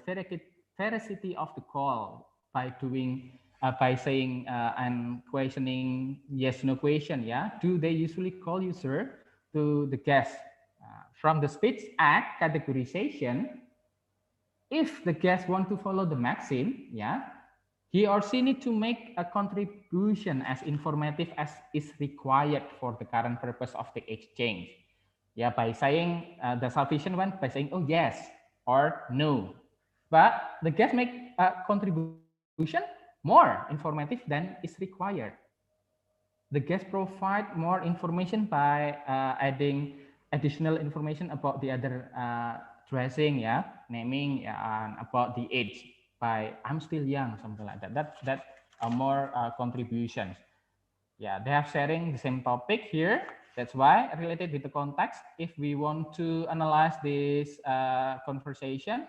veracity of the call by doing by saying and questioning yes no question. Yeah, do they usually call you sir to the guest? From the speech act categorization, if the guest want to follow the maxim, yeah, he or she need to make a contribution as informative as is required for the current purpose of the exchange. Yeah, by saying the sufficient one, by saying, oh, yes, or no. But the guest make a contribution more informative than is required. The guest provide more information by adding additional information about the other dressing, yeah, naming, and about the age by I'm still young, something like that. That are more contributions. Yeah, they have sharing the same topic here. That's why related with the context, if we want to analyze this conversation,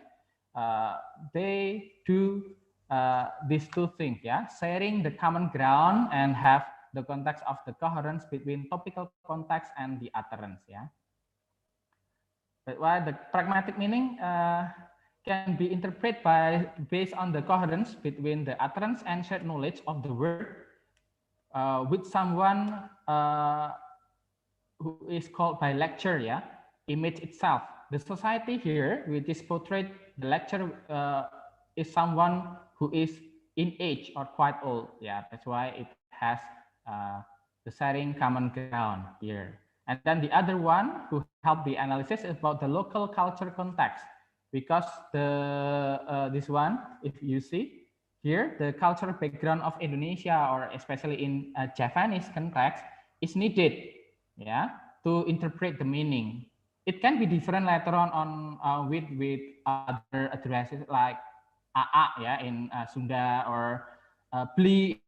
they do these two things, yeah, sharing the common ground and have the context of the coherence between topical context and the utterance, yeah. That's why the pragmatic meaning can be interpreted by based on the coherence between the utterance and shared knowledge of the word with someone who is called by lecture, yeah, image itself. The society here, which is portrayed, the lecture is someone who is in age or quite old. Yeah, that's why it has the sharing common ground here. And then the other one who help the analysis is about the local culture context, because this one, if you see here, the cultural background of Indonesia or especially in a Japanese context is needed, yeah, to interpret the meaning. It can be different later on with other addresses like AA, yeah, in Sunda, or Bli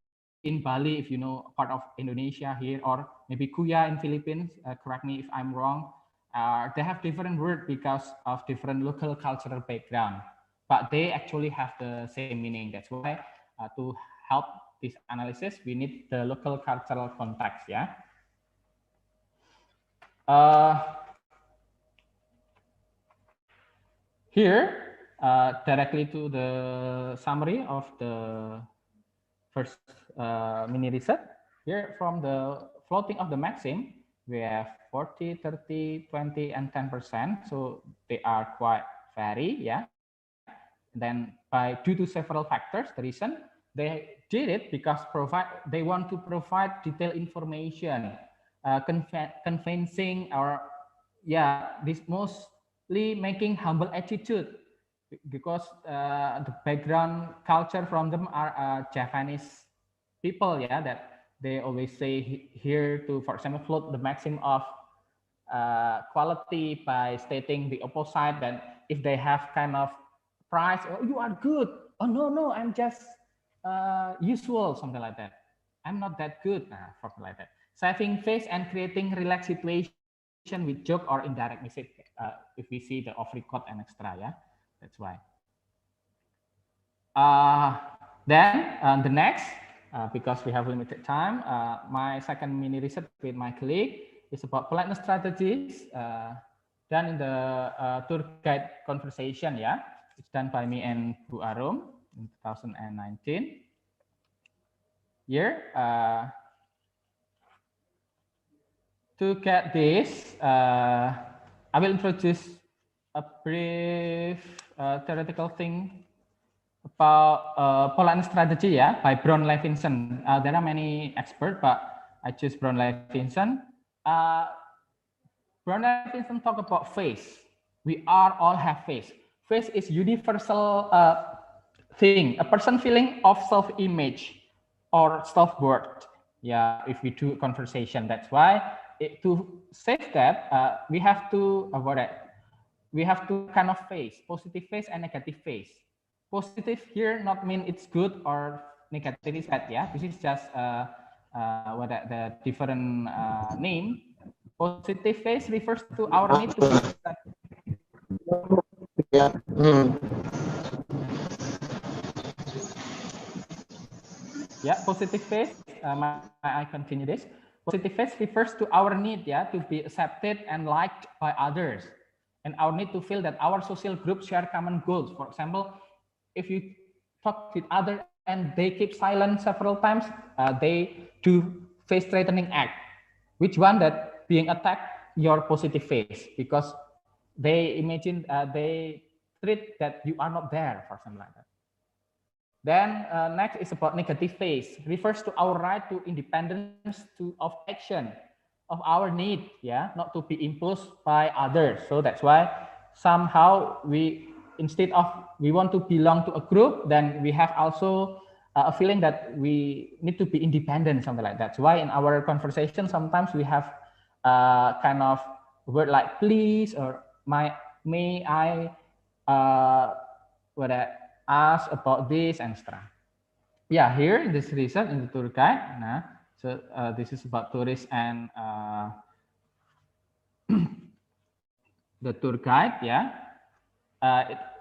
in Bali, if you know part of Indonesia here, or maybe Kuya in Philippines. Correct me if I'm wrong. They have different words because of different local cultural background, but they actually have the same meaning. That's why to help this analysis, we need the local cultural context, yeah. Here, directly to the summary of the first mini research. Here, from the floating of the maxim, we have 40, 30, 20, and 10%. So they are quite vary, yeah. Then by due to several factors, the reason they did it because they want to provide detailed information, convincing, or yeah, this mostly making humble attitude, because the background culture from them are Japanese people, yeah, that they always say here to, for example, float the maxim of quality by stating the opposite, that if they have kind of price, oh, you are good, oh no, I'm just usual, something like that, I'm not that good, something like that, saving face and creating relaxed situation with joke or indirect message, if we see the off record and extra, yeah, that's why. Then the next, because we have limited time. My second mini research with my colleague is about politeness strategies done in the tour guide conversation. Yeah, it's done by me and Bu Arum in 2019. Here, to get this, I will introduce a brief theoretical thing about politeness strategy, yeah, by Brown Levinson. There are many experts, but I choose Brown Levinson. Uh, Brown Levinson talk about face. We all have face. Face is universal thing. A person feeling of self-image or self-worth. Yeah, if we do conversation, that's why to save that we have to avoid it. We have two kind of face: positive face and negative face. Positive here not mean it's good or negative is bad. Yeah, this is just what the different name. Positive face refers to our need to be yeah, positive face. I continue this. Positive face refers to our need, yeah, to be accepted and liked by others, and our need to feel that our social group share common goals. For example, if you talk with other and they keep silent several times, they do face-threatening act. Which one that being attacked your positive face because they imagine they treat that you are not there for something like that. Then next is about negative phase, refers to our right to independence of action, of our need, yeah, not to be imposed by others. So that's why somehow we, instead of we want to belong to a group, then we have also a feeling that we need to be independent, something like that. That's why in our conversation, sometimes we have kind of word like please or may I, what I ask about this and stuff. Yeah, here in this research in the tour guide. Nah, so this is about tourists and the tour guide. Yeah,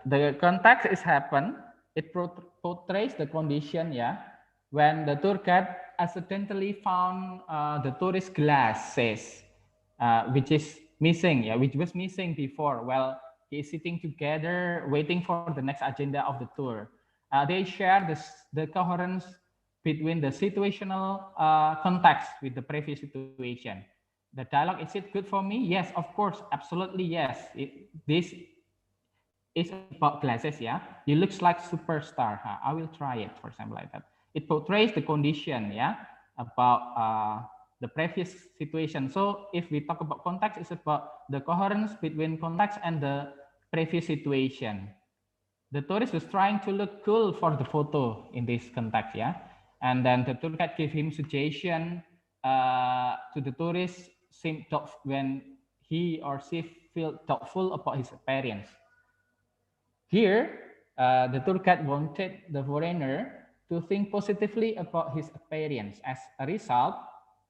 the context is happen. It portrays the condition. Yeah, when the tour guide accidentally found the tourist glasses, which is missing. Yeah, which was missing before. Well, he is sitting together waiting for the next agenda of the tour. They share the coherence between the situational context with the previous situation. The dialogue, is it good for me? Yes, of course, absolutely yes. This is about glasses, yeah. You looks like superstar. Huh? I will try it, for example, like that. It portrays the condition, yeah, about the previous situation. So if we talk about context, it's about the coherence between context and the previous situation. The tourist was trying to look cool for the photo in this context, yeah. And then the tour guide gave him suggestion to the tourist when he or she feel doubtful about his appearance. Here, the tour guide wanted the foreigner to think positively about his appearance. As a result,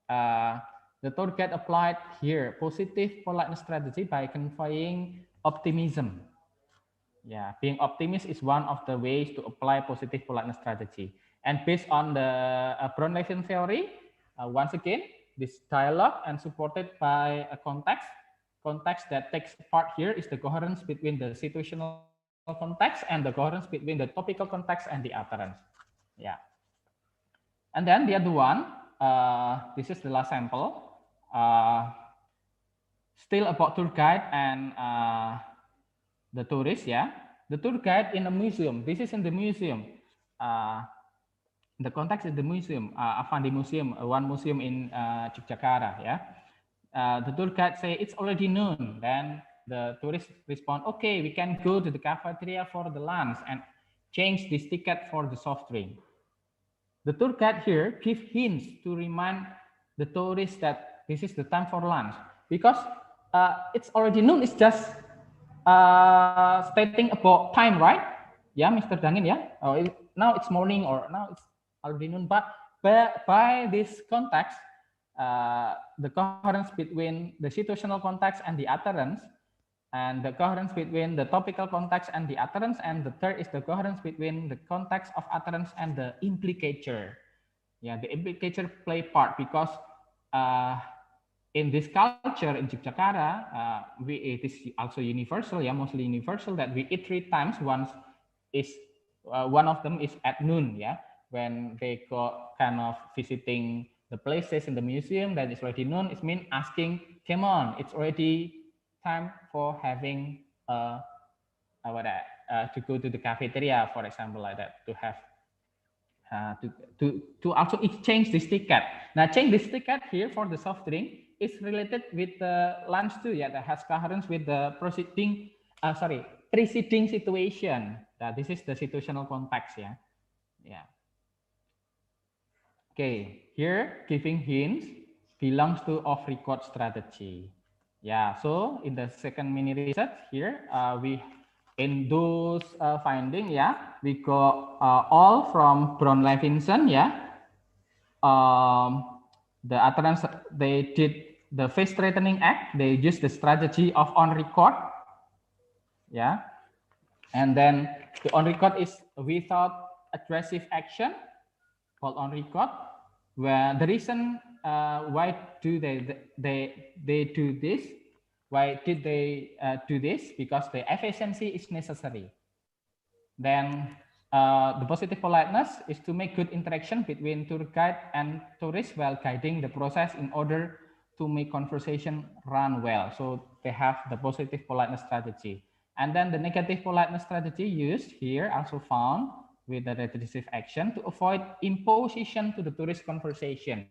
the tour guide applied here positive politeness strategy by conveying optimism. Yeah, being optimist is one of the ways to apply positive politeness strategy. And based on the Brown-Levin theory, once again, this dialogue and supported by a context that takes part here is the coherence between the situational context and the coherence between the topical context and the utterance. Yeah. And then the other one, this is the last sample, still about tour guide and the tourist, yeah. The tour guide in a museum. This is in the museum. The context is the museum, Avandi Museum, one museum in Yogyakarta, yeah. The tour guide say it's already noon. Then the tourist respond, okay, we can go to the cafeteria for the lunch and change this ticket for the soft drink. The tour guide here give hints to remind the tourists that this is the time for lunch because it's already noon. It's just stating about time, right? Yeah, Mr. Dangin, yeah. Oh, now it's morning or now it's already noon. But by this context, the coherence between the situational context and the utterance, and the coherence between the topical context and the utterance, and the third is the coherence between the context of utterance and the implicature. Yeah, the implicator play part because in this culture in Yogyakarta, it is also universal, yeah, mostly universal that we eat three times. Once is one of them is at noon, yeah, when they go kind of visiting the places in the museum. That is already noon. It means asking, come on, it's already time for having what to go to the cafeteria, for example, like that, to have uh, to, to also exchange this ticket. Now, change this ticket here for the soft drink is related with the lunch too, yeah, that has coherence with the preceding situation. This is the situational context, yeah. Yeah. Okay, here giving hints belongs to off-record strategy. Yeah, so in the second mini research here, we in those finding, yeah, we got all from Brown Levinson, yeah. The utterance, they did the face threatening act. They used the strategy of on record, yeah, and then the on record is without aggressive action, called on record. Where the reason why do they do this? Why did they do this? Because the efficiency is necessary. Then the positive politeness is to make good interaction between tour guide and tourist while guiding the process in order to make conversation run well. So they have the positive politeness strategy. And then the negative politeness strategy used here also found with the retributive action to avoid imposition to the tourist conversation.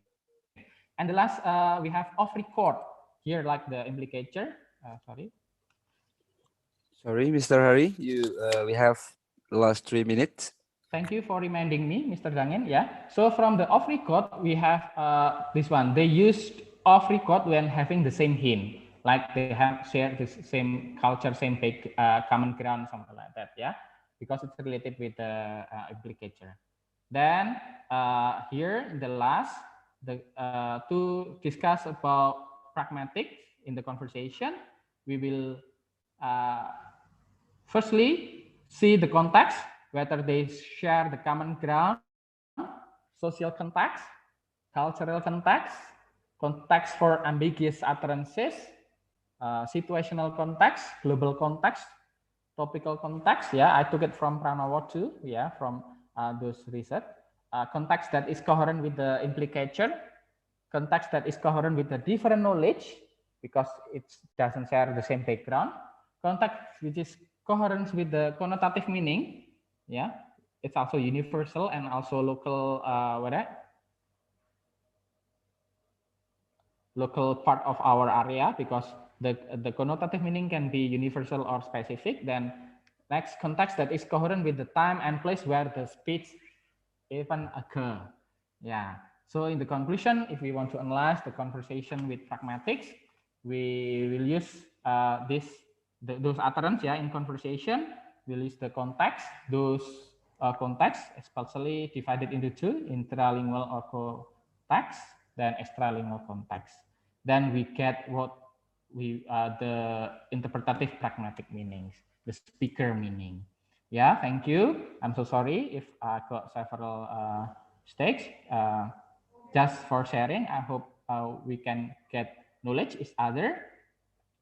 And the last, we have off record here, like the implicator. Sorry. Sorry, Mr. Hari, we have the last 3 minutes. Thank you for reminding me, Mr. Dangin. Yeah. So from the off record, we have this one. They used off record when having the same hint, like they have shared this same culture, same big common ground, something like that. Yeah, because it's related with the implicator. Then here the last, to discuss about pragmatics in the conversation, we will uh, firstly, see the context, whether they share the common ground, social context, cultural context, context for ambiguous utterances, situational context, global context, topical context. Yeah, I took it from Pranawa too. Yeah, from those research. Context that is coherent with the implication, context that is coherent with the different knowledge because it doesn't share the same background, context which is coherent with the connotative meaning, yeah, it's also universal and also local local part of our area because the connotative meaning can be universal or specific. Then next, context that is coherent with the time and place where the speech even occur. Yeah. So in the conclusion, if we want to analyze the conversation with pragmatics, we will use those utterance, yeah, in conversation. We'll use the context, those context, especially divided into two, intralingual or context, then extralingual context. Then we get what the interpretative pragmatic meanings, the speaker meaning. Yeah, thank you. I'm so sorry if I got several mistakes. Just for sharing, I hope we can get knowledge each other.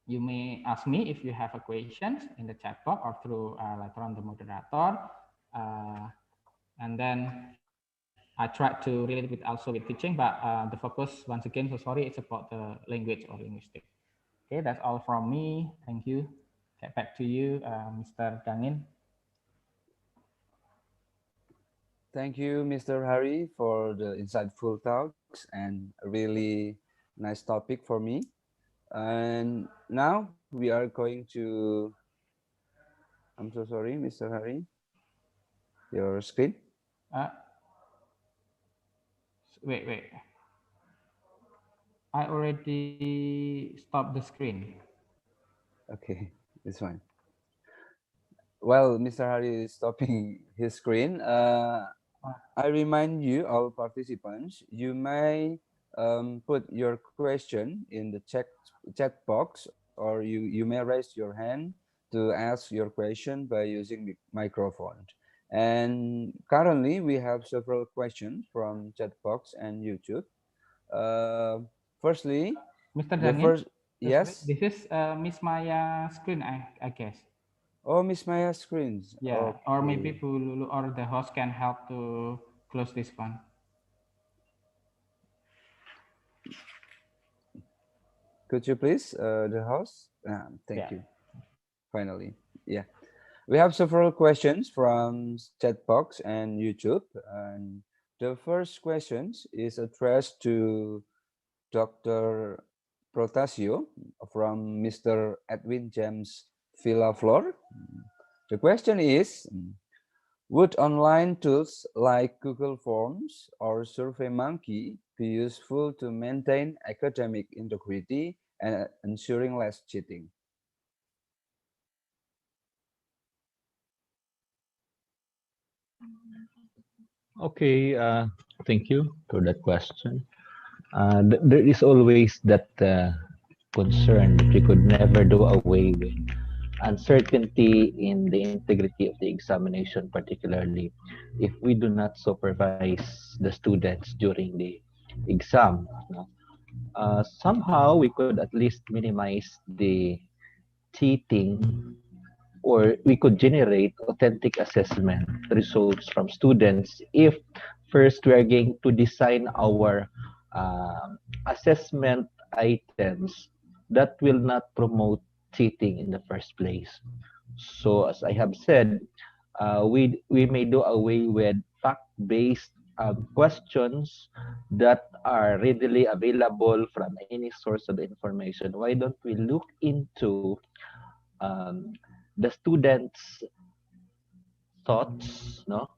You may ask me if you have a questions in the chat box or through later on the moderator. And then I try to relate with also with teaching, but the focus once again, so sorry, it's about the language or linguistic. Okay, that's all from me. Thank you. Get back to you, Mr. Dangin. Thank you, Mr. Hari, for the insightful talks and a really nice topic for me. And now we are going to, I'm so sorry, Mr. Hari, your screen. Uh, wait. I already stopped the screen. Okay, it's fine. Well, Mr. Hari is stopping his screen. I remind you, all participants, you may put your question in the chat box, or you may raise your hand to ask your question by using the microphone. And currently, we have several questions from chat box and YouTube. Uh, Firstly, Mr. the Dangin, first, yes. this is Miss Maya screen, I guess. Oh, Miss Maya screens. Yeah, or maybe Okay. Bu Lulu or the host can help to close this one. Could you please, the host? Thank Yeah. you. Finally, yeah. We have several questions from chat box and YouTube. And the first questions is addressed to Dr. Protasio from Mr. Edwin James Villaflor. The question is, would online tools like Google Forms or SurveyMonkey be useful to maintain academic integrity and ensuring less cheating? Okay, thank you for that question. There is always that concern that we could never do away with uncertainty in the integrity of the examination, particularly if we do not supervise the students during the exam. No? Somehow we could at least minimize the cheating, or we could generate authentic assessment results from students if first we are going to design our assessment items that will not promote cheating in the first place. So as I have said, we may do away with fact-based questions that are readily available from any source of information. Why don't we look into um, the students' thoughts, no,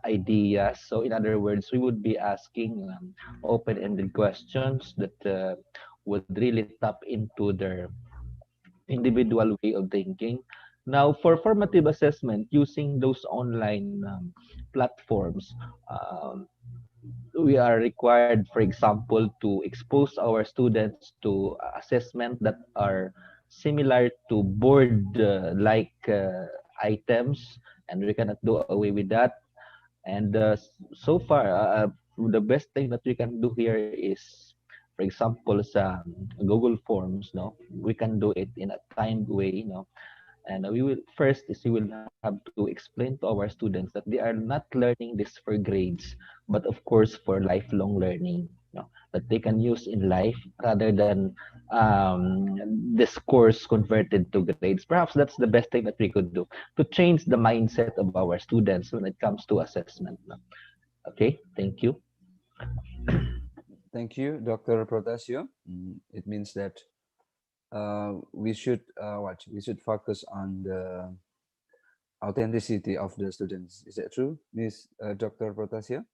ideas? So in other words, we would be asking open-ended questions that would really tap into their individual way of thinking. Now, for formative assessment, using those online platforms, um, we are required, for example, to expose our students to assessment that are similar to board like items, and we cannot do away with that. And so far, the best thing that we can do here is, for example, sa Google Forms, no, we can do it in a timed way, no. And we will first is we will have to explain to our students that they are not learning this for grades, but of course for lifelong learning, no, that they can use in life rather than this course converted to grades. Perhaps that's the best thing that we could do to change the mindset of our students when it comes to assessment. No? Okay, thank you. Thank you, Dr. Protasio. It means that we should what? We should focus on the authenticity of the students. Is that true, Miss Dr. Protasio?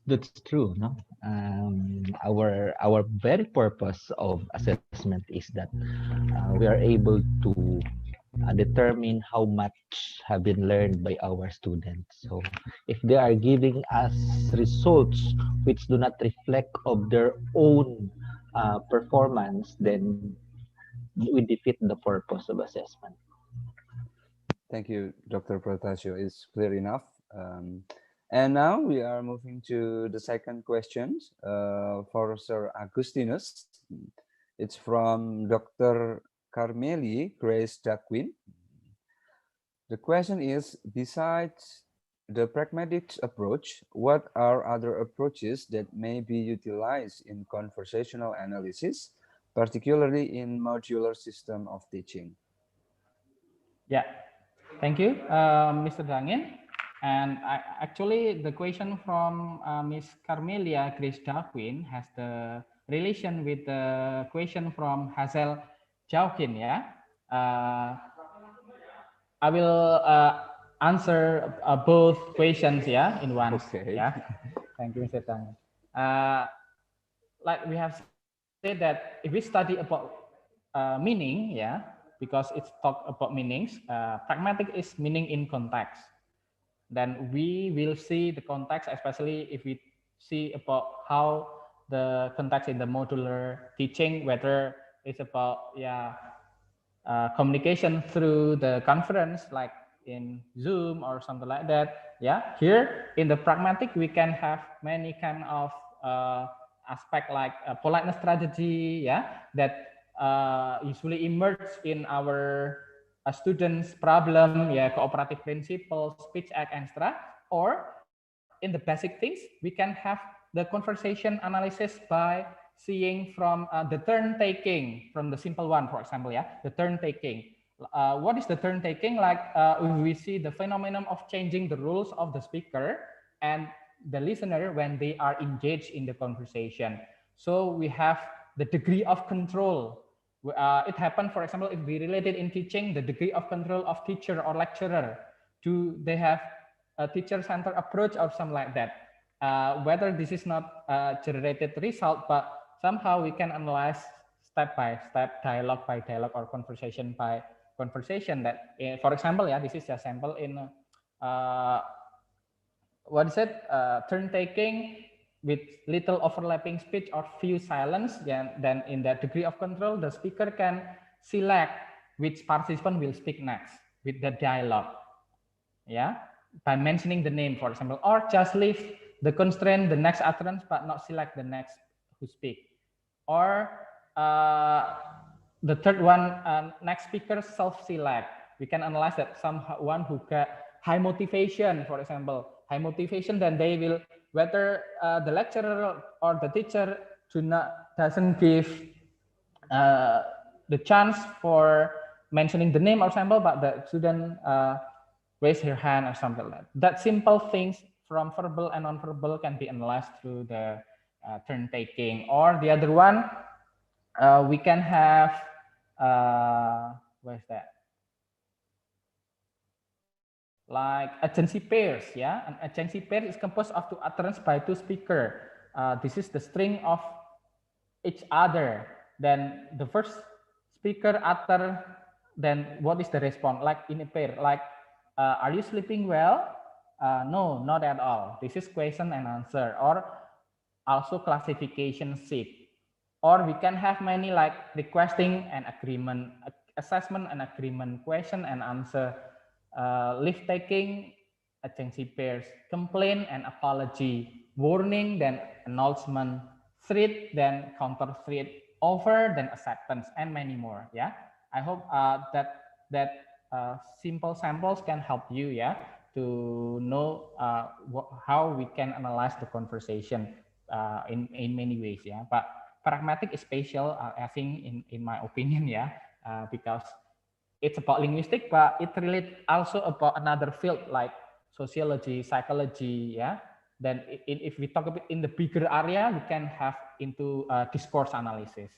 That's true, no? Our very purpose of assessment is that we are able to determine how much have been learned by our students. So if they are giving us results which do not reflect of their own performance, then we defeat the purpose of assessment. Thank you, Dr. Protasio. It's clear enough. And now we are moving to the second question for Sir Agustinus. It's from Dr. Carmeli Grace Daquin. The question is, besides the pragmatic approach, what are other approaches that may be utilized in conversational analysis, particularly in modular system of teaching? Yeah, thank you, Mr. Dangin. And actually, the question from Miss Carmelia Grace Darwin has the relation with the question from Hazel Jaukin. Yeah, I will answer both questions. Yeah, in once. Okay. Yeah, thank you, Mr. Dangin. Uh, like we have said that if we study about meaning, yeah, because it's talk about meanings, pragmatic is meaning in context. Then we will see the context, especially if we see about how the context in the modular teaching, whether it's about communication through the conference, like in Zoom or something like that. Yeah, here in the pragmatic, we can have many kind of aspect like politeness strategy, yeah, that usually emerge in our students' problem, yeah, cooperative principles, speech act, etc. Or in the basic things, we can have the conversation analysis by seeing from the turn taking, from the simple one, for example, yeah, the turn taking. What is the turn taking? Like we see the phenomenon of changing the rules of the speaker and the listener when they are engaged in the conversation. So we have the degree of control. It happened, for example, if we related in teaching, the degree of control of teacher or lecturer. Do they have a teacher-centered approach or something like that? Whether this is not a generated result, but somehow we can analyze step by step, dialogue by dialogue, or conversation by conversation. That, for example, yeah, this is a sample in what is it? Turn taking with little overlapping speech or few silence. Then in that degree of control, the speaker can select which participant will speak next with the dialogue. Yeah, by mentioning the name, for example, or just leave the constraint, the next utterance, but not select the next who speak. Or the third one, next speaker self-select. We can analyze that someone who got high motivation, for example, high motivation, then they will, whether the lecturer or the teacher doesn't give the chance for mentioning the name or sample, but the student raise her hand or something like that. That simple things from verbal and non-verbal can be analyzed through the turn taking. Or the other one, we can have, where's that? Like agency pairs, yeah. An agency pair is composed of two utterance by two speaker. This is the string of each other. Then the first speaker utter, then what is the response? Like in a pair, like, are you sleeping well? No, not at all. This is question and answer, or also classification sheet. Or we can have many like requesting and agreement, assessment and agreement, question and answer, leave taking, agency pairs, complaint and apology, warning, then announcement, threat, then counter threat, offer, then acceptance, and many more. Yeah, I hope that simple samples can help you, yeah, to know how we can analyze the conversation in many ways. Yeah, but pragmatic is special, I think, in my opinion, yeah, because it's about linguistic, but it relates also about another field like sociology, psychology, yeah. Then if we talk about in the bigger area, we can have into discourse analysis.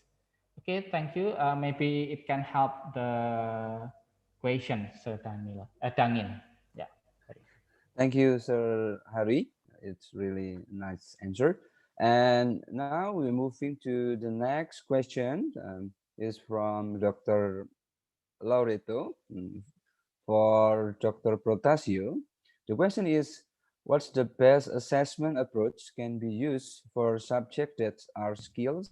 Okay, thank you. Maybe it can help the question, Sir Daniel, Dangin. Yeah. Thank you, Sir Hari. It's really nice answer. And now we're moving to the next question. Is from Dr. Laureto for Dr. Protasio. The question is, what's the best assessment approach can be used for subjects that are skill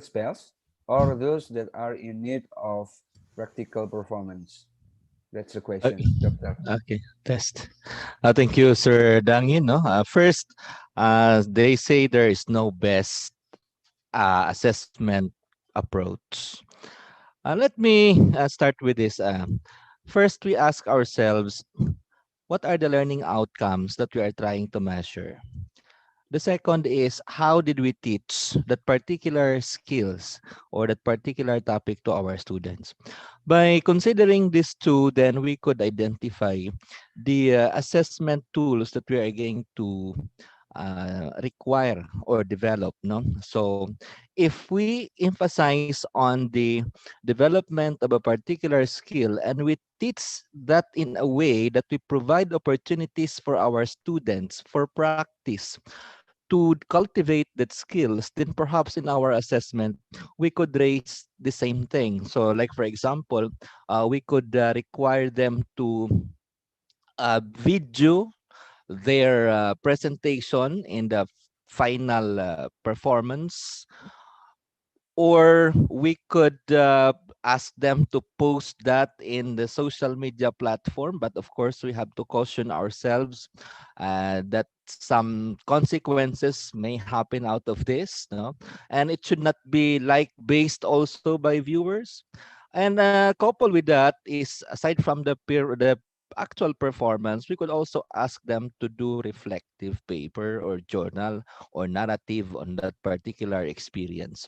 spells or those that are in need of practical performance? That's the question, Doctor. Okay, test. Thank you, Sir Dangin. No, first, they say there is no best assessment approach. Let me start with this. First, we ask ourselves, what are the learning outcomes that we are trying to measure? The second is, how did we teach that particular skills or that particular topic to our students? By considering these two, then we could identify the assessment tools that we are going to require or develop. No? So if we emphasize on the development of a particular skill and we teach that in a way that we provide opportunities for our students for practice to cultivate that skills, then perhaps in our assessment, we could raise the same thing. So like, for example, we could require them to video their presentation in the final performance, or we could ask them to post that in the social media platform, but of course we have to caution ourselves that some consequences may happen out of this, no? And it should not be like based also by viewers. And coupled with that is, aside from the actual performance, we could also ask them to do reflective paper or journal or narrative on that particular experience.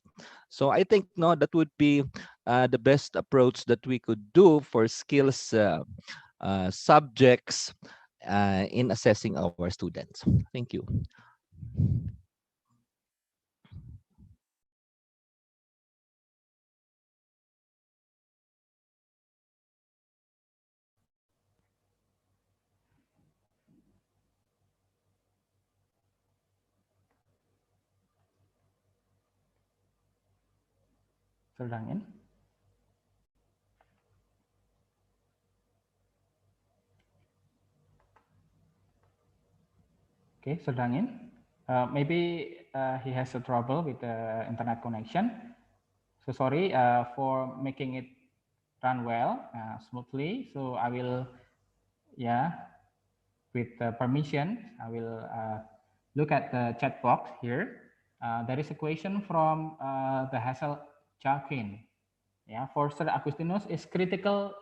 So I think, no, that would be the best approach that we could do for skills subjects in assessing our students. Thank you. Sir Dangin. Okay, Sir Dangin. Maybe he has a trouble with the internet connection. So sorry for making it run well, smoothly. So I will, yeah, with permission, I will look at the chat box here. There is a question from the Hazel Chalkin. Yeah, for Sir Agustinus, is critical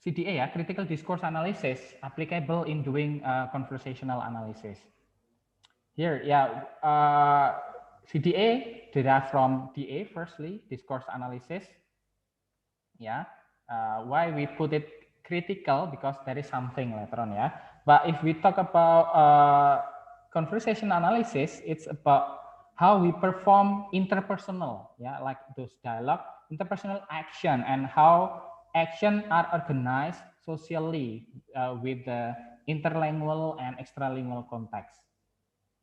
CDA, yeah, critical discourse analysis, applicable in doing conversational analysis? Here, yeah, CDA derived from DA, firstly, discourse analysis. Yeah, why we put it critical, because there is something later on, yeah. But if we talk about conversation analysis, it's about how we perform interpersonal, yeah, like those dialogue, interpersonal action, and how action are organized socially with the interlingual and extralingual context.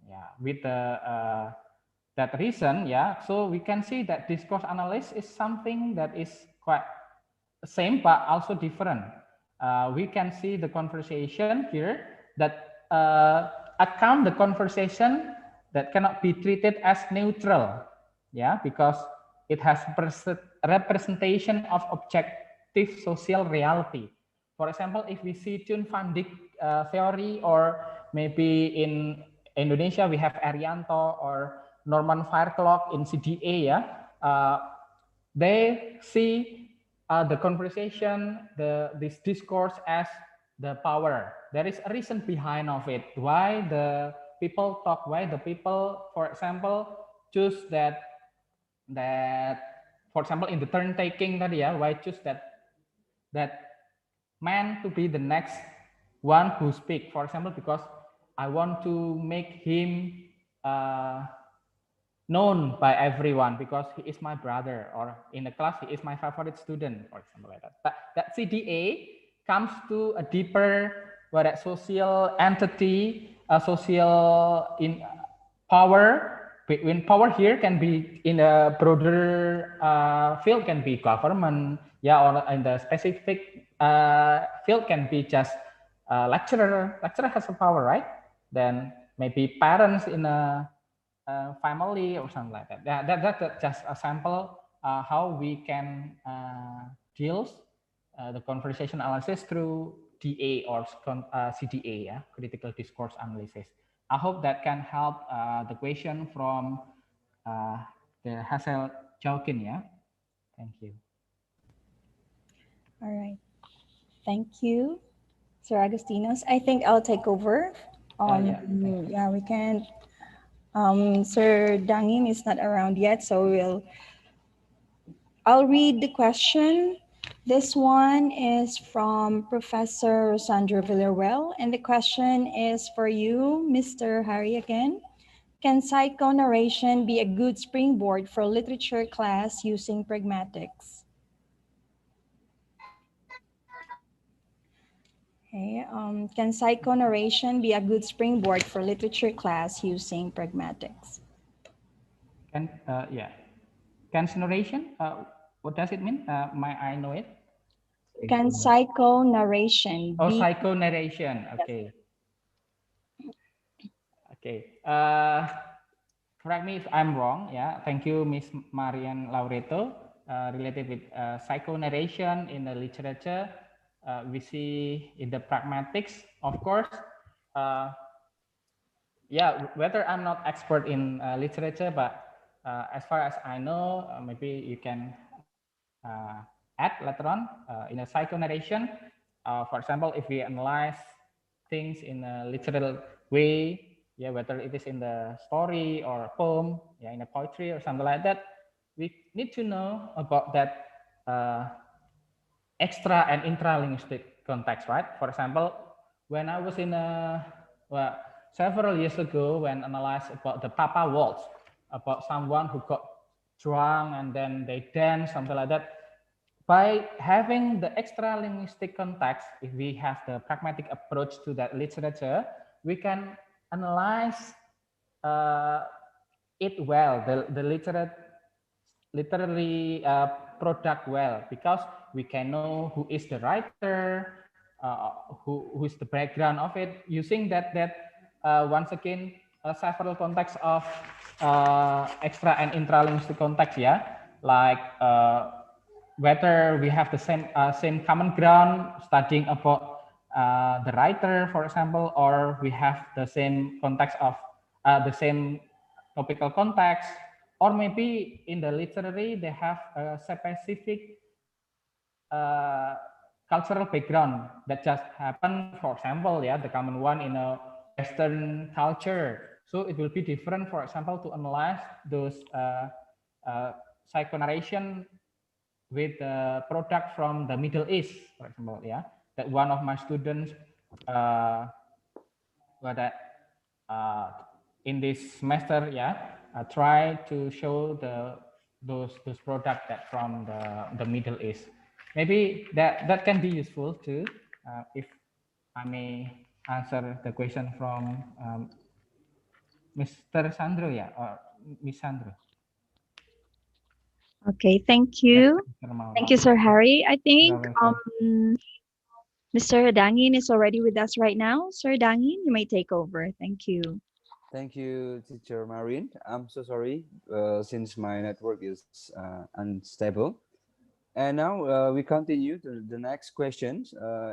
Yeah, with the that reason, yeah, so we can see that discourse analysis is something that is quite same but also different. We can see the conversation here that account the conversation that cannot be treated as neutral, yeah, because it has representation of objective social reality. For example, if we see Thun van Dijk theory, or maybe in Indonesia we have Arianto or Norman Fireclock in CDA, yeah, they see the conversation, this discourse as the power. There is a reason behind of it. Why the people talk? Why the people, for example, choose that for example, in the turn taking that, yeah, why choose that man to be the next one who speak? For example, because I want to make him known by everyone because he is my brother, or in the class he is my favorite student, or something like that. But that CDA comes to a deeper, where that social entity, a social in power. Between power here can be in a broader field, can be government, yeah, or in the specific field can be just lecturer. Lecturer has a power, right? Then maybe parents in a family or something like that. That's just a sample how we can deal the conversation analysis through DA or CDA, yeah, critical discourse analysis. I hope that can help the question from the Hazel Jokin, yeah. Thank you. All right. Thank you, Sir Agostinos. I think I'll take over. Yeah, we can. Sir Dangin is not around yet, so I'll read the question. This one is from Professor Sandra Villarreal, and the question is for you, Mr. Harry, again. Can psychonarration be a good springboard for literature class using pragmatics? Okay, can psychonarration be a good springboard for literature class using pragmatics? Yeah. Can narration? What does it mean? May I know it? Can psychonarration Oh, be... psychonarration. Okay. Okay. correct me if I'm wrong. Yeah, thank you, Miss Marian Laureto. Related with psychonarration in the literature, we see in the pragmatics, of course. Yeah, whether I'm not expert in literature, but as far as I know, maybe you can add later on in a psychonarration. For example, if we analyze things in a literal way, yeah, whether it is in the story or a poem, yeah, in a poetry or something like that, we need to know about that extra and intralinguistic context, right? For example, when I was in well, several years ago, when analyzed about the Papa waltz, about someone who got drunk and then they dance, something like that. By having the extra linguistic context, if we have the pragmatic approach to that literature, we can analyze it well, the literary product well, because we can know who is the writer, who is the background of it, using that once again several contexts of extra and intralinguistic context, yeah, like whether we have the same common ground studying about the writer, for example, or we have the same context of the same topical context, or maybe in the literary they have a specific cultural background that just happen. For example, yeah, the common one in a Western culture. So it will be different, for example, to analyze those psychonarration with the product from the Middle East, for example, yeah, that one of my students that in this semester, yeah, try to show those product that from the Middle East. Maybe that can be useful too, if I may answer the question from Mr. Sandro, yeah, or Miss Sandro. Okay, thank Yes, you. Mr. Mauro. Thank you, Sir Harry. I You're think welcome. Mr. Dangin is already with us right now. Sir Dangin, you may take over. Thank you. Thank you, Teacher Marin. I'm so sorry since my network is unstable. And now we continue to the next question.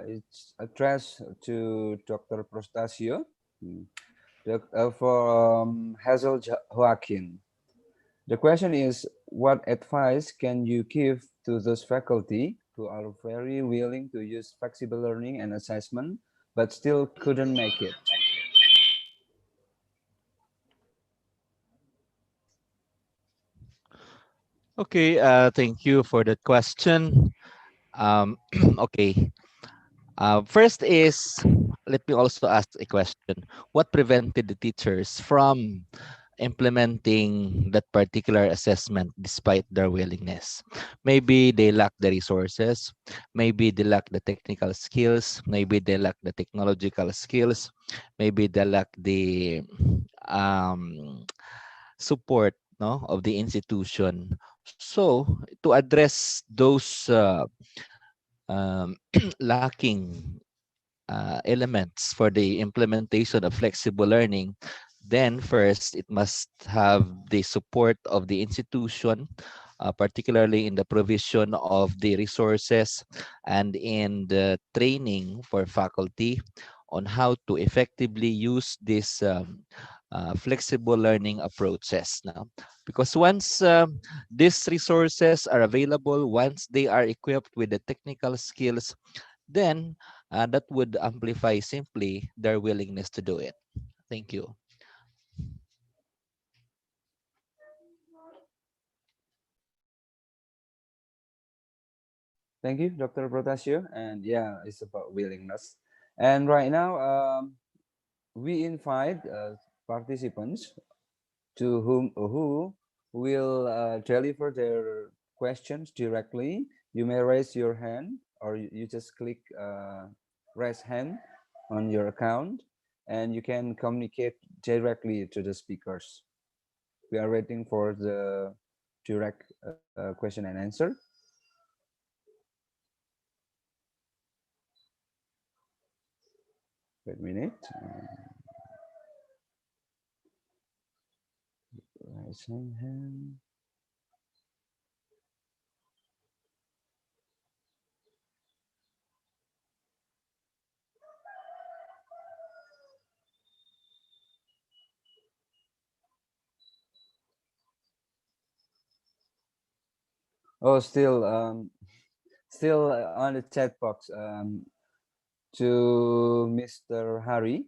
It's addressed to Dr. Prostasio from Hazel Joaquin. The question is, what advice can you give to those faculty who are very willing to use flexible learning and assessment, but still couldn't make it? Okay, thank you for that question. Okay, first is, let me also ask a question. What prevented the teachers from implementing that particular assessment despite their willingness? Maybe they lack the resources, maybe they lack the technical skills, maybe they lack the technological skills, maybe they lack the um, support, no, of the institution. So to address those lacking elements for the implementation of flexible learning, then first it must have the support of the institution, particularly in the provision of the resources and in the training for faculty on how to effectively use these flexible learning approaches now. Because once these resources are available, once they are equipped with the technical skills, then that would amplify simply their willingness to do it. Thank you. Thank you, Dr. Protasio. And yeah, it's about willingness. And right now, we invite participants to who will deliver their questions directly. You may raise your hand, or you just click raise hand on your account, and you can communicate directly to the speakers. We are waiting for the direct question and answer. Wait a minute. Raising hand. Oh, still on the chat box. To Mr. Hari.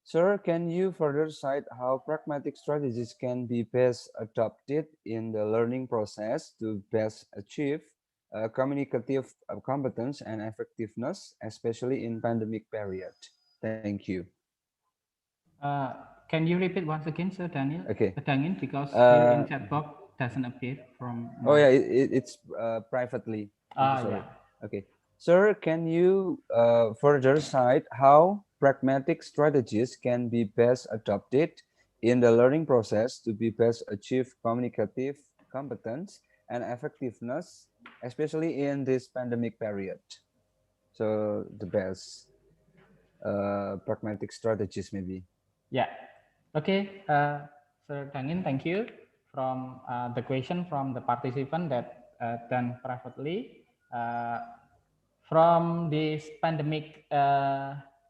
Sir, can you further cite how pragmatic strategies can be best adopted in the learning process to best achieve communicative competence and effectiveness, especially in pandemic period? Thank you. Uh, can you repeat once again, Sir Daniel? Okay. Dangin, because here in Uh, chat box doesn't appear from oh my. yeah, it's privately. I'm so sorry. Yeah. Okay. Sir, can you further cite how pragmatic strategies can be best adopted in the learning process to be best achieve communicative competence and effectiveness, especially in this pandemic period? So the best pragmatic strategies maybe. Yeah. Okay, Sir Dangin, thank you from the question from the participant that done privately. From this pandemic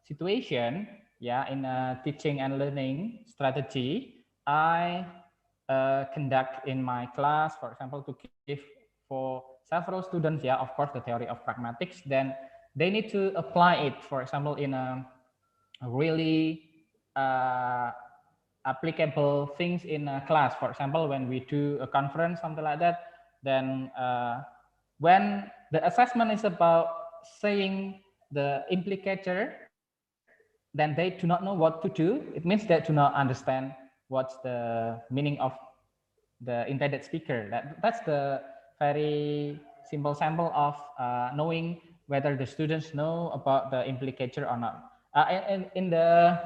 situation, yeah, in teaching and learning strategy, I conduct in my class, for example, to give for several students, yeah, of course, the theory of pragmatics, then they need to apply it, for example, in a really applicable things in a class. For example, when we do a conference, something like that, then when the assessment is about saying the implicator, then they do not know what to do. It means they do not understand what's the meaning of the intended speaker. That's the very simple sample of knowing whether the students know about the implicator or not. In the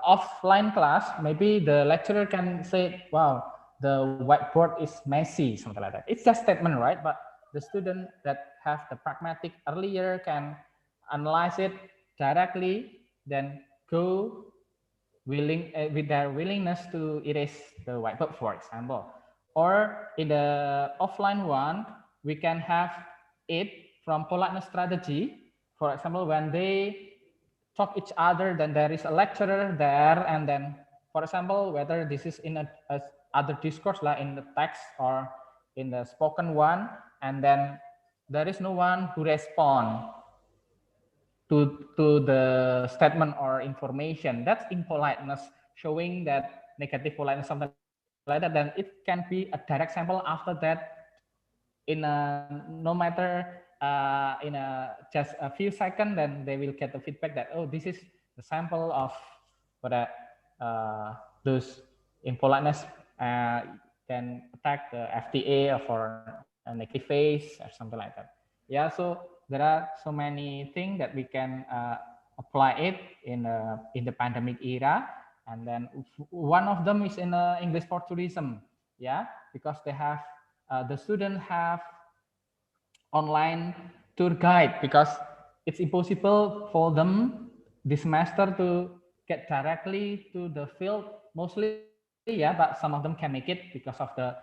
offline class, maybe the lecturer can say, wow, the whiteboard is messy, something like that. It's just statement, right? But the student that have the pragmatic earlier can analyze it directly, then go with their willingness to erase the whiteboard, for example. Or in the offline one, we can have it from politeness strategy. For example, when they talk each other, then there is a lecturer there, and then, for example, whether this is in a other discourse like in the text or in the spoken one, and then there is no one who respond to the statement or information. That's impoliteness, showing that negative politeness, something like that. Then it can be a direct sample after that. In a no matter in a just a few seconds, then they will get the feedback that, oh, this is the sample of what those impoliteness can attack the FTA for a negative face or something like that. Yeah, so there are so many things that we can apply it in the pandemic era. And then one of them is in English for tourism, yeah, because they have the student have online tour guide, because it's impossible for them this semester to get directly to the field mostly, yeah, but some of them can make it because of the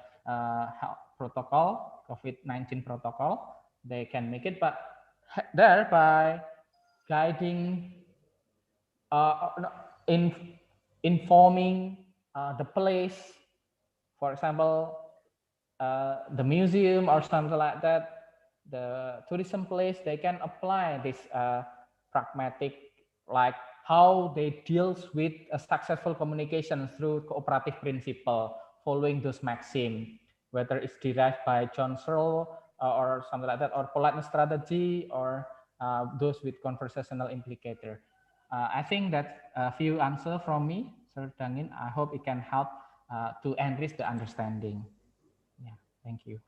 health protocol, COVID-19 protocol, they can make it. But there, by guiding no, in informing the place, for example, the museum or something like that, the tourism place, they can apply this pragmatic, like how they deals with a successful communication through cooperative principle, following those maxims, whether it's derived by John Searle or something like that, or politeness strategy, or those with conversational implicator. I think that's a few answers from me, Sir Dangin. I hope it can help to enrich the understanding. Yeah, thank you.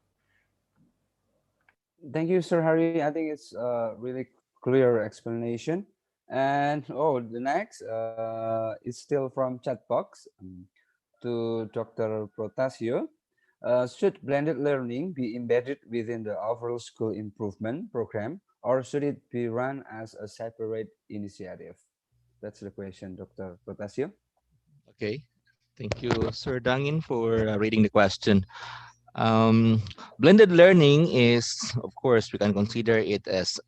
Thank you, Sir Hari. I think it's a really clear explanation. And oh, the next is still from chat box to Dr. Protasio. Should blended learning be embedded within the overall school improvement program, or should it be run as a separate initiative? That's the question, Dr. Protasio. Okay. Thank you, Sir Dangin, for reading the question. Um, Blended learning is, of course, we can consider it as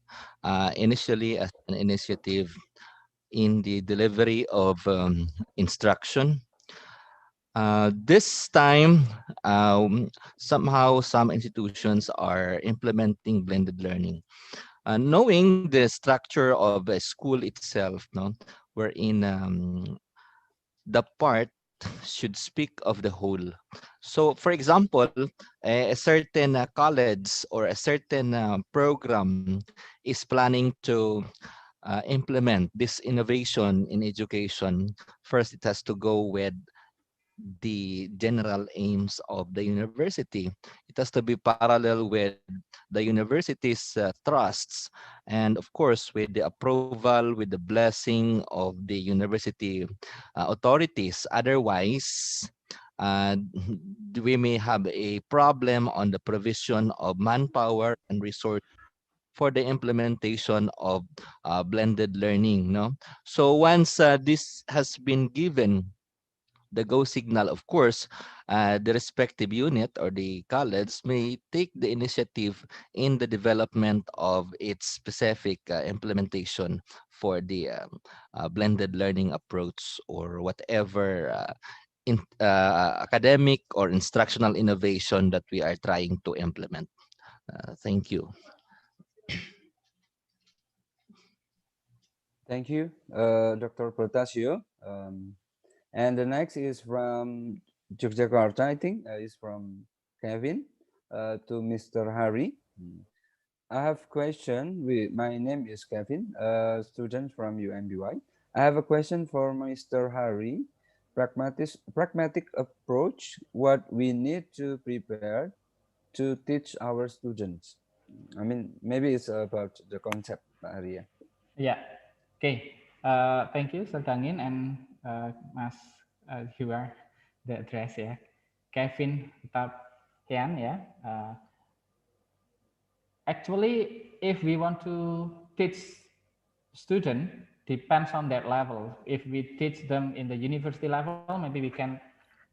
initially as an initiative in the delivery of instruction. This time, somehow some institutions are implementing blended learning. Knowing the structure of a school itself, no, wherein the part should speak of the whole. So, for example, a certain college or a certain program is planning to implement this innovation in education. First, it has to go with the general aims of the university. It has to be parallel with the university's trusts, and of course, with the approval, with the blessing of the university authorities. Otherwise, uh, we may have a problem on the provision of manpower and resource for the implementation of blended learning. No, so once this has been given the go signal, of course, the respective unit or the college may take the initiative in the development of its specific implementation for the blended learning approach or whatever academic or instructional innovation that we are trying to implement. Thank you. Thank you, Dr. Protasio. And the next is from Yogyakarta, I think, is from Kevin to Mr. Hari. I have question. My name is Kevin, a student from UMBY. I have a question for Mr. Hari. Pragmatic approach. What we need to prepare to teach our students. I mean, maybe it's about the concept area. Yeah. Okay. Thank you, Sir Dangin and Mas you are the address ya. Kevin Tapian ya. Actually, if we want to teach student, depends on that level. If we teach them in the university level, maybe we can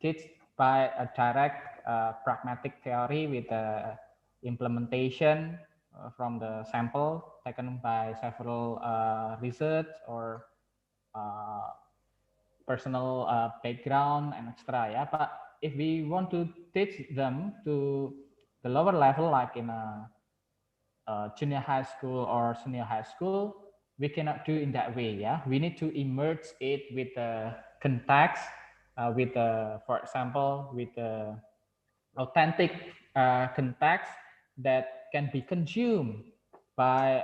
teach by a direct pragmatic theory with the implementation from the sample taken by several research or uh, personal background and extra ya. But if we want to teach them to the lower level, like in a junior high school or senior high school, we cannot do in that way. Yeah, we need to immerse it with the context, with the, for example, with the authentic context that can be consumed by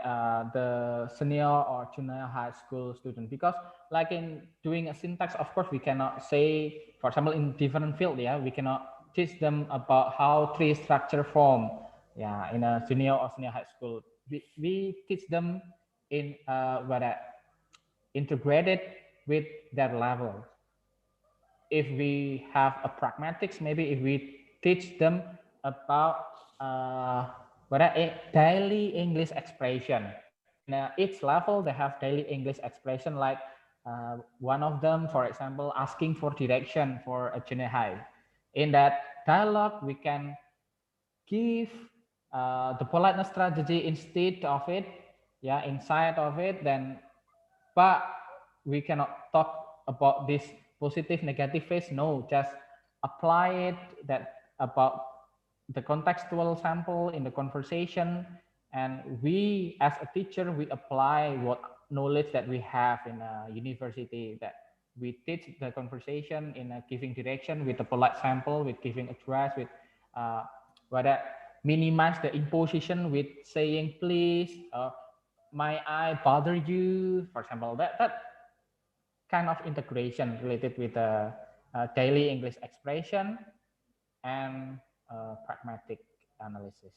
the senior or junior high school student. Because like in doing a syntax, of course, we cannot say, for example, in different field, yeah, we cannot teach them about how tree structure form, yeah, in a junior or senior high school. We teach them in what integrated with their level. If we have a pragmatics, maybe if we teach them about what a daily English expression. In each level, they have daily English expression, like one of them, for example, asking for direction for a junior high. In that dialogue, we can give the politeness strategy instead of it, yeah, inside of it, then, but we cannot talk about this positive, negative phase. No, just apply it that about the contextual sample in the conversation. And we, as a teacher, we apply what knowledge that we have in a university, that we teach the conversation in a giving direction with a polite sample, with giving address, with whether minimize the imposition with saying please, may I bother you, for example, that kind of integration related with the daily English expression and pragmatic analysis.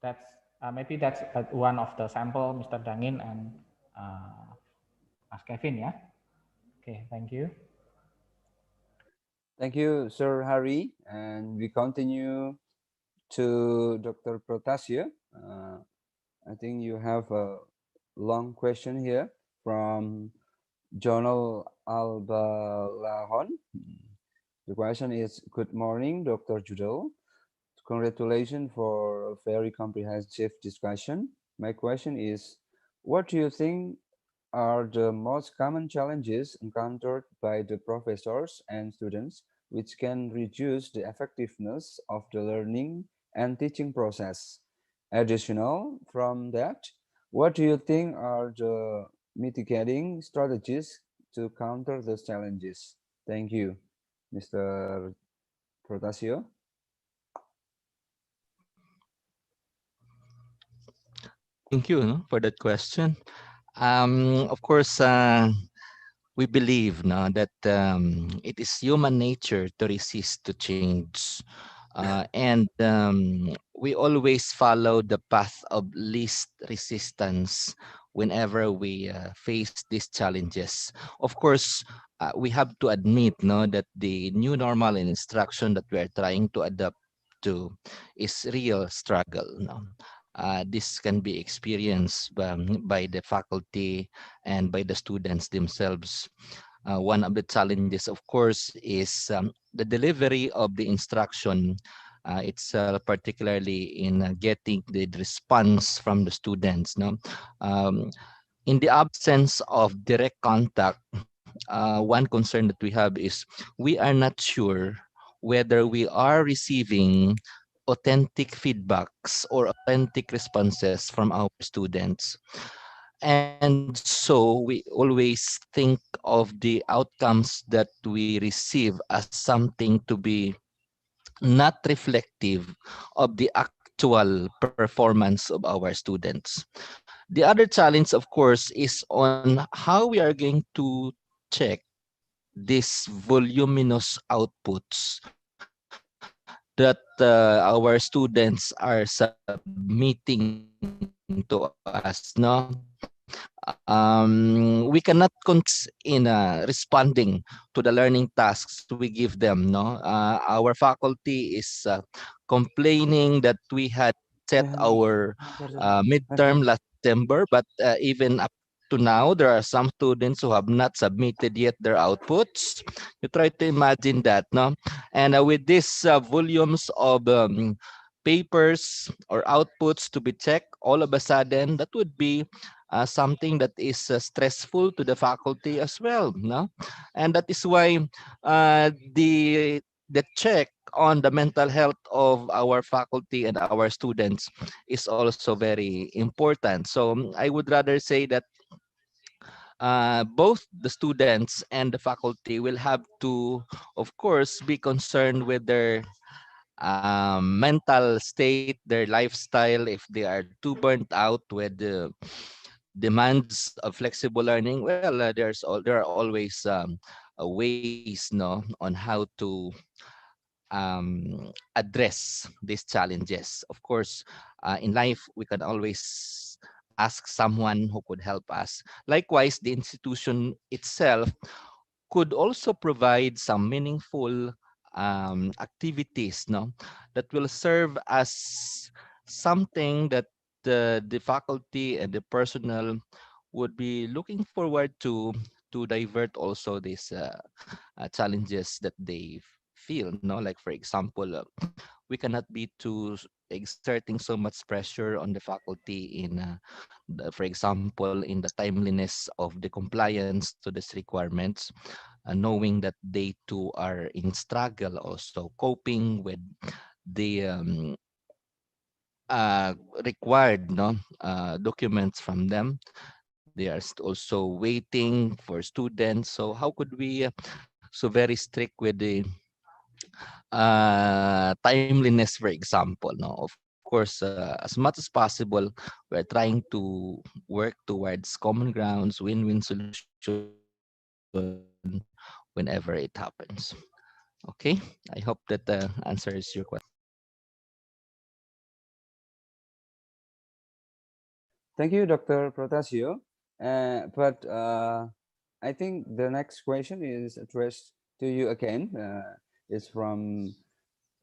That's maybe that's one of the sample, Mr. Dangin and Mas Kevin, yeah. Okay, thank you. Thank you, Sir Hari. And we continue to Dr. Protasio. I think you have a long question here from Jonal Albalahon. The question is, good morning, Dr. Judel. Congratulations for a very comprehensive discussion. My question is, what do you think are the most common challenges encountered by the professors and students which can reduce the effectiveness of the learning and teaching process? Additional from that, what do you think are the mitigating strategies to counter those challenges? Thank you, Mr. Protasio. Thank you, no, for that question. Of course, we believe no, that it is human nature to resist to change. And we always follow the path of least resistance whenever we face these challenges. Of course, we have to admit no, that the new normal and instruction that we are trying to adapt to is real struggle. No? This can be experienced by the faculty and by the students themselves. One of the challenges, of course, is the delivery of the instruction itself, particularly in getting the response from the students. No, in the absence of direct contact, one concern that we have is we are not sure whether we are receiving authentic feedbacks or authentic responses from our students. And so we always think of the outcomes that we receive as something to be not reflective of the actual performance of our students. The other challenge, of course, is on how we are going to check these voluminous outputs that our students are submitting to us. No, we cannot in responding to the learning tasks we give them. No, our faculty is complaining that we had set our midterm last September, but even up to now, there are some students who have not submitted yet their outputs. You try to imagine that, no? And with these volumes of papers or outputs to be checked, all of a sudden, that would be something that is stressful to the faculty as well, no? And that is why the check on the mental health of our faculty and our students is also very important. So I would rather say that both the students and the faculty will have to, of course, be concerned with their mental state, their lifestyle, if they are too burnt out with the demands of flexible learning. Well, there are always ways, no, on how to address these challenges. Of course, in life, we can always ask someone who could help us. Likewise, the institution itself could also provide some meaningful activities, no, that will serve as something that the faculty and the personnel would be looking forward to divert also these challenges that they feel, no, like for example, we cannot be too exerting so much pressure on the faculty in for example, in the timeliness of the compliance to these requirements, knowing that they too are in struggle also coping with the required, no, documents from them. They are also waiting for students. So how could we so very strict with the timeliness, for example? No, of course, as much as possible, we're trying to work towards common grounds, win-win solution whenever it happens. Okay, I hope that answers your question. Thank you, Dr. Protasio. But I think the next question is addressed to you again. It's from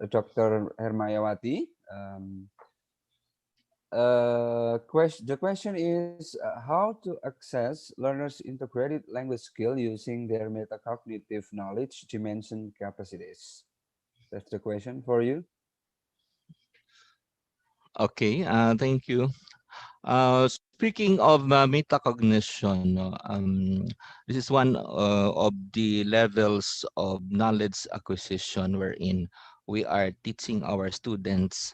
Dr. Hermayawati. The question is how to access learners' integrated language skill using their metacognitive knowledge dimension capacities. That's the question for you. Okay, thank you. Speaking of metacognition, this is one of the levels of knowledge acquisition wherein we are teaching our students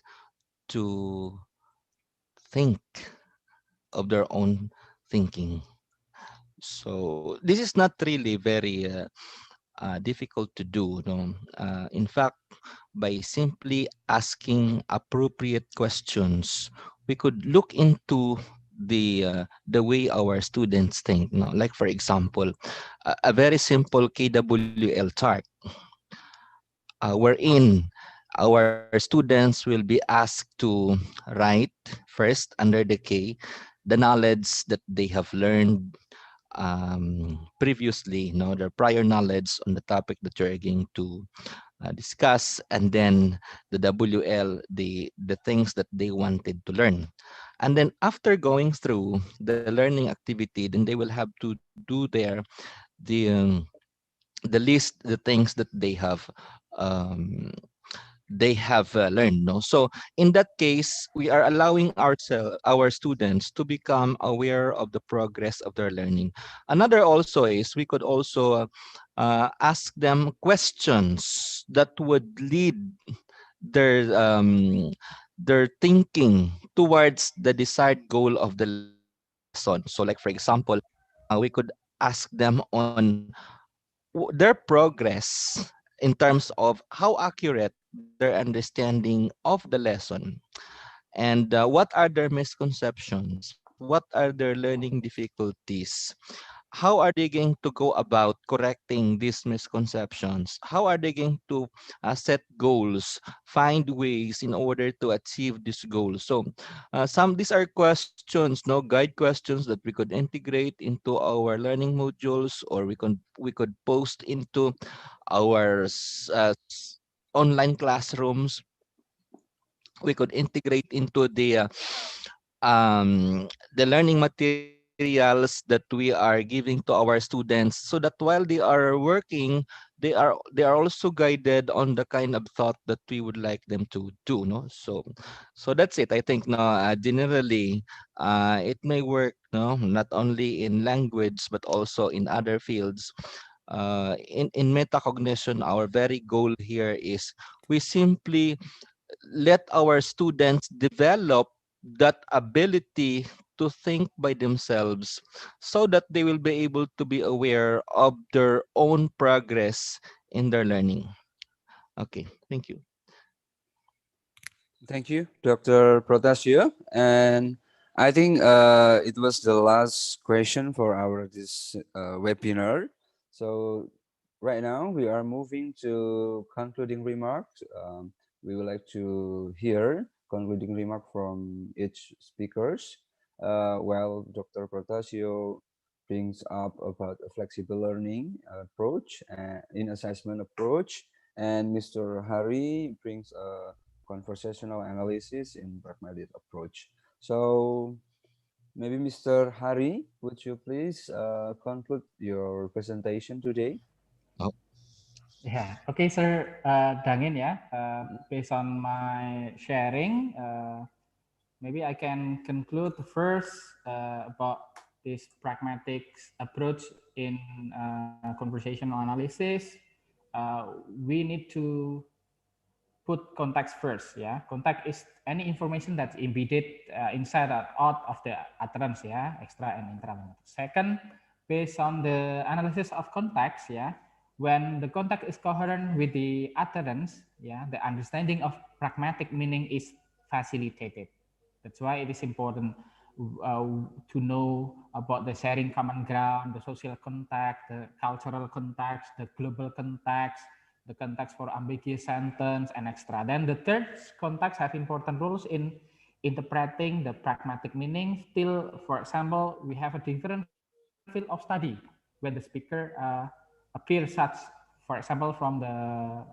to think of their own thinking. So this is not really very difficult to do. No? In fact, by simply asking appropriate questions, we could look into the way our students think. No? Like for example, a very simple KWL chart, wherein our students will be asked to write first under the K the knowledge that they have learned previously, their prior knowledge on the topic that you're going to discuss, and then the WL, the things that they wanted to learn. And then after going through the learning activity, then they will have to do the list, the things that um, they have learned. No, so in that case, we are allowing our students to become aware of the progress of their learning. Another also is we could also ask them questions that would lead their thinking towards the desired goal of the lesson. So like for example, we could ask them on their progress in terms of how accurate their understanding of the lesson, and what are their misconceptions, what are their learning difficulties, how are they going to go about correcting these misconceptions, how are they going to set goals, find ways in order to achieve this goal. So some these are questions, no guide questions that we could integrate into our learning modules, or we could post into our online classrooms. We could integrate into the learning materials that we are giving to our students, so that while they are working, they are also guided on the kind of thought that we would like them to do. No, so that's it. I think, no, generally it may work, no, not only in language but also in other fields. In metacognition, our very goal here is we simply let our students develop that ability to think by themselves, so that they will be able to be aware of their own progress in their learning. Okay, thank you. Thank you, Dr. Protasio. And I think it was the last question for our this webinar. So right now we are moving to concluding remarks. We would like to hear concluding remark from each speakers. While Dr. Protasio brings up about a flexible learning approach in assessment approach, and Mr. Hari brings a conversational analysis in pragmatic approach. So maybe Mr. Hari, would you please conclude your presentation today? Yeah, okay, Sir Dangin. Yeah, based on my sharing, maybe I can conclude first about this pragmatic approach in conversational analysis. We need to put context first. Yeah, context is any information that's embedded inside or out of the utterance. Yeah, extra and intra. Second, based on the analysis of context. Yeah, when the context is coherent with the utterance, yeah, the understanding of pragmatic meaning is facilitated. That's why it is important to know about the sharing common ground, the social context, the cultural context, the global context, the context for ambiguous sentence, and extra. Then the third context have important roles in interpreting the pragmatic meaning. Still, for example, we have a different field of study when the speaker appears such, for example, from the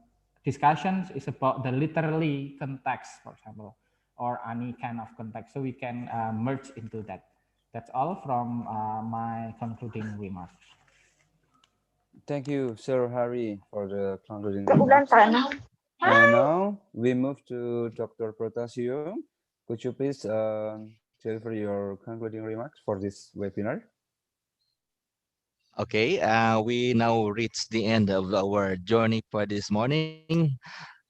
discussions is about the literary context, for example, or any kind of context. So we can merge into that. That's all from my concluding remarks. Thank you, Sir Harry, for the concluding remarks. And now we move to Dr. Protasio. Could you please deliver your concluding remarks for this webinar? Okay, we now reach the end of our journey for this morning.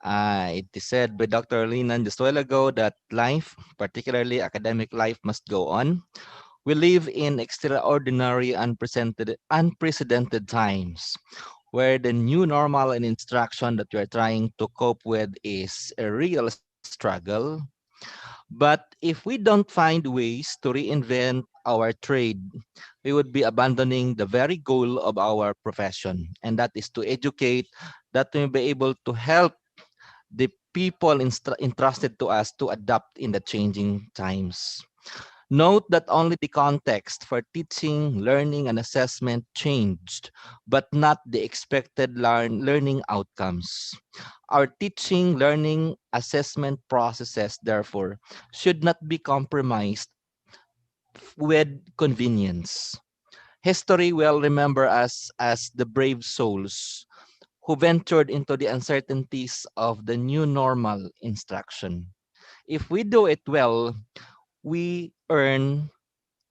It is said by Dr. Linan just a while ago that life, particularly academic life, must go on. We live in extraordinary, unprecedented times where the new normal and instruction that we're trying to cope with is a real struggle. But if we don't find ways to reinvent our trade, we would be abandoning the very goal of our profession, and that is to educate, that we may be able to help the people entrusted to us to adapt in the changing times. Note that only the context for teaching, learning, and assessment changed, but not the expected learning outcomes. Our teaching, learning, assessment processes, therefore, should not be compromised with convenience. History will remember us as the brave souls who ventured into the uncertainties of the new normal instruction. If we do it well, we earn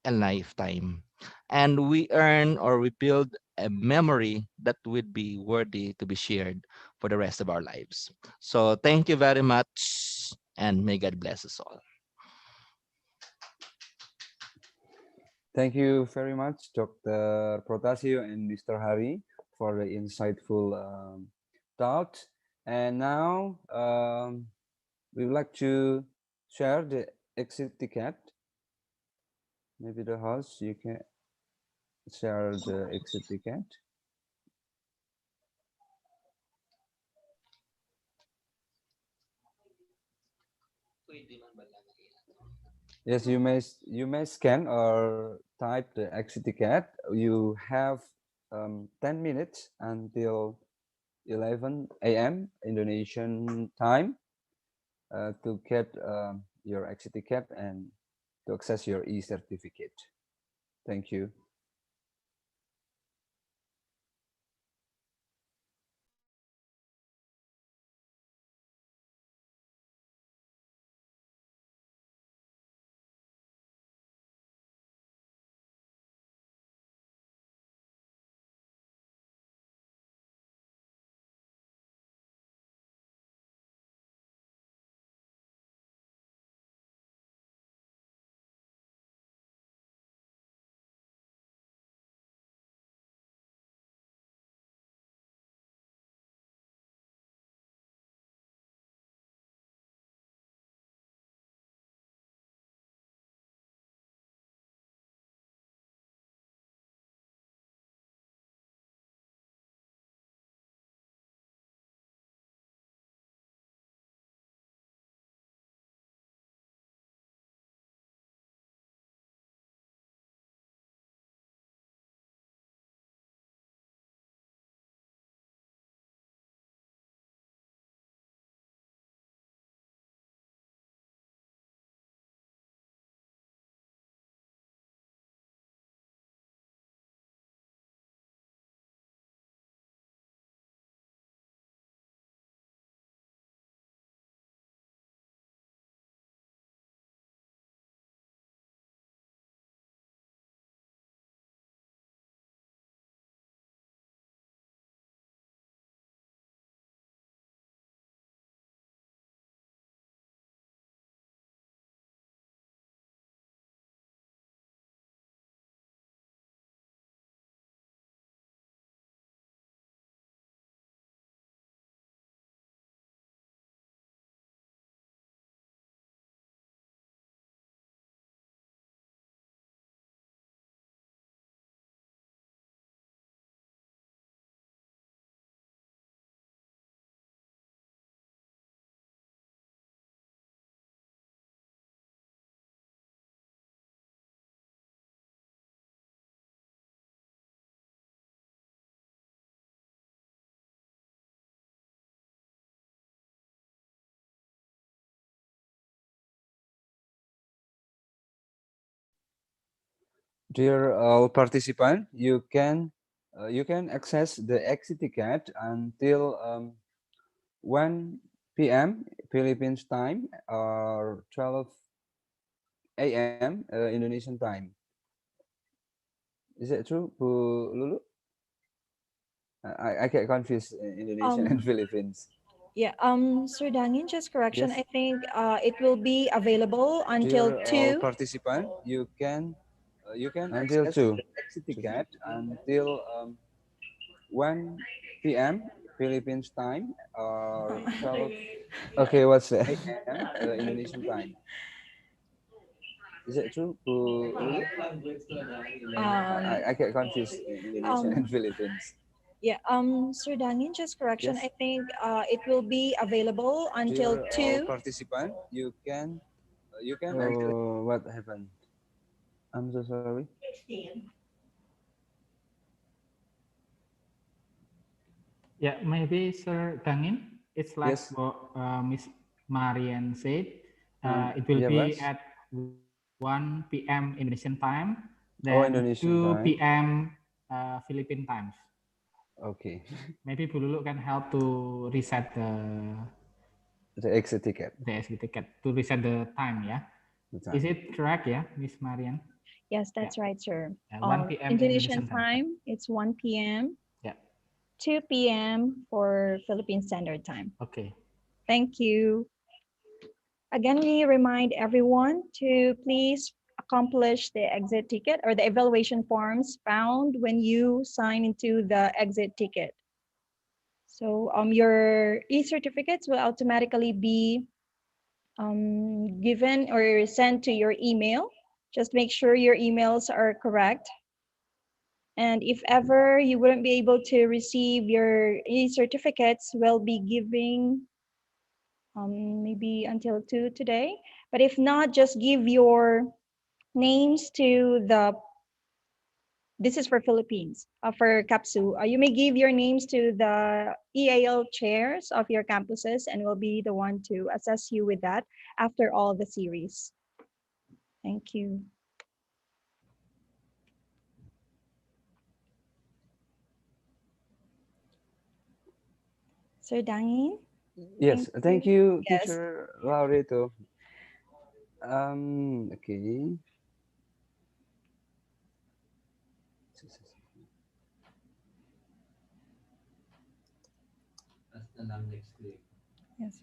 a lifetime, and we earn or we build a memory that would be worthy to be shared for the rest of our lives. So thank you very much, and may God bless us all. Thank you very much, Dr. Protasio and Mr. Hari, for the insightful thought. And now we would like to share the exit ticket. Maybe the host, you can share the exit ticket. Yes, you may scan or type the exit ticket. You have 10 minutes until 11 a.m. Indonesian time to get your exit ticket and to access your e-certificate. Thank you. Dear all participants, you can access the exit ticket until 1 p.m. Philippines time or 12 a.m. Indonesian time. Is that true, Bu Lulu? I get confused in Indonesian and Um, Philippines. yeah, Sir Dangin, just correction. Yes. I think it will be available until Dear all 2. participants, you can until access 2 the exit ticket until 1 p.m. Philippines time or 12. Okay, what's the a.m. Indonesian time? Is that true, Bu Lulu? I get confused in Indonesian and um, Philippines. yeah, Sir Dangin, just correction. Yes. I think it will be available until Dear all 2. participants, you can. Oh, what happened? I'm so sorry. Yeah, maybe Sir Dangin, it's like Yes. what Miss Marian said. It will Yeah, be boss. at 1 p.m. Indonesian time, Oh, then Indonesian 2 time. p.m. Philippine times. Okay. Maybe Bu Lulu can help to reset The exit ticket. the SD ticket to reset the time. Yeah, The is time. it correct? Yeah, Miss Marian. Yes, Yeah, that's right, sir. 1 p.m. Indonesian Indonesian time. time, it's 1 p.m. Yeah. 2 p.m. for Philippine Standard Time. Okay. Thank you. Again, we remind everyone to please accomplish the exit ticket or the evaluation forms found when you sign into the exit ticket. So your e-certificates will automatically be given or sent to your email. Just make sure your emails are correct. And if ever you wouldn't be able to receive your e-certificates, we'll be giving maybe until 2 today. But if not, just give your names to the, this is for Philippines, for CAPSU. You may give your names to the EAL chairs of your campuses and we'll be the one to assess you with that after all the series. Thank you. Sir Dangin? Yes. Thank you, Yes. Teacher Laureto. Okay. Yes.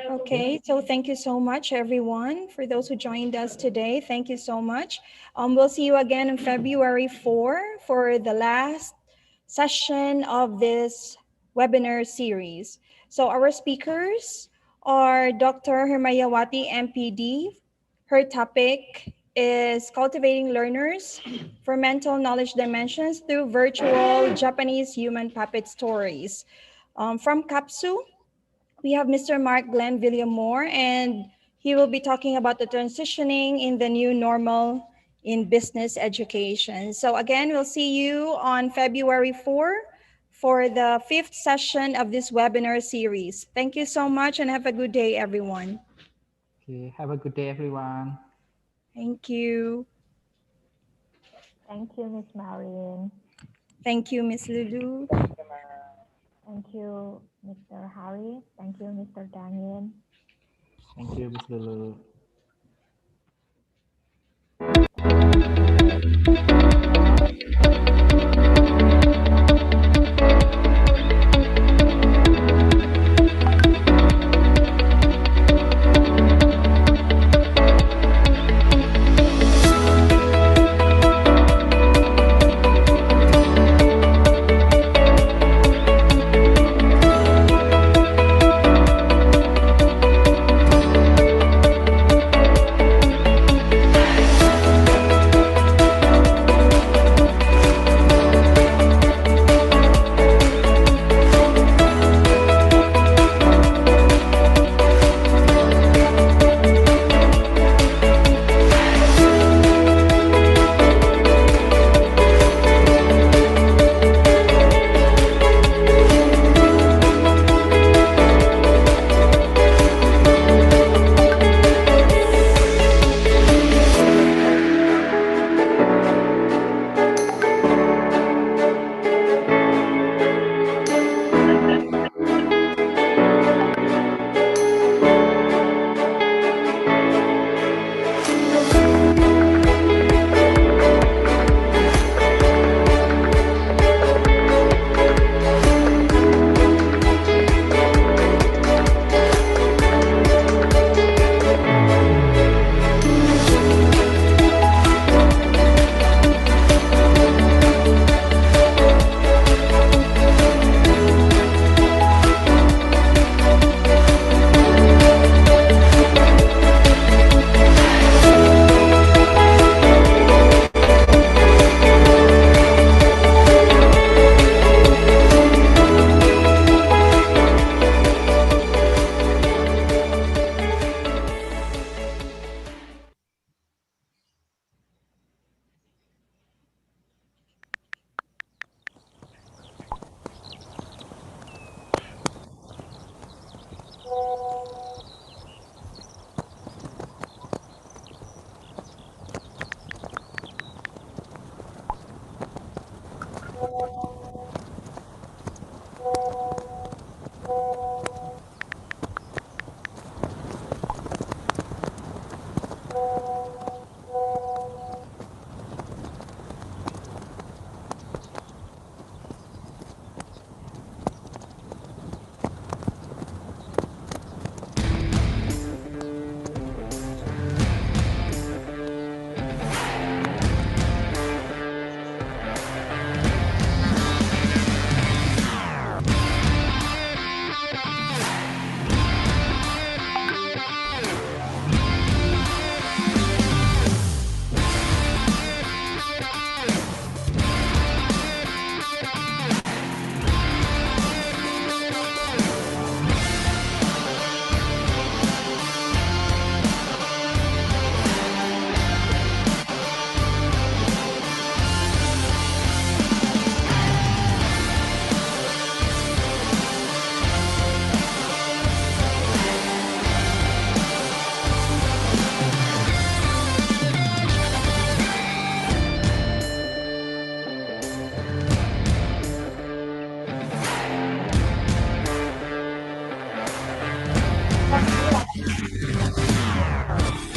Okay, so thank you so much, everyone, for those who joined us today. Thank you so much. We'll see you again on February 4 for the last session of this webinar series. So our speakers are Dr. Hermayawati, MPD. Her topic is cultivating learners for mental knowledge dimensions through virtual Japanese human puppet stories. From Capsu, we have Mr. Mark Glenn Villamore, and he will be talking about the transitioning in the new normal in business education. So again, we'll see you on February 4 for the 5th session of this webinar series. Thank you so much and have a good day, everyone. Okay, have a good day, everyone. Thank you. Thank you, Miss Maureen. Thank you, Miss Lulu. Thank you, Mr. Harry. Thank you, Mr. Daniel. Thank you, Miss Lulu.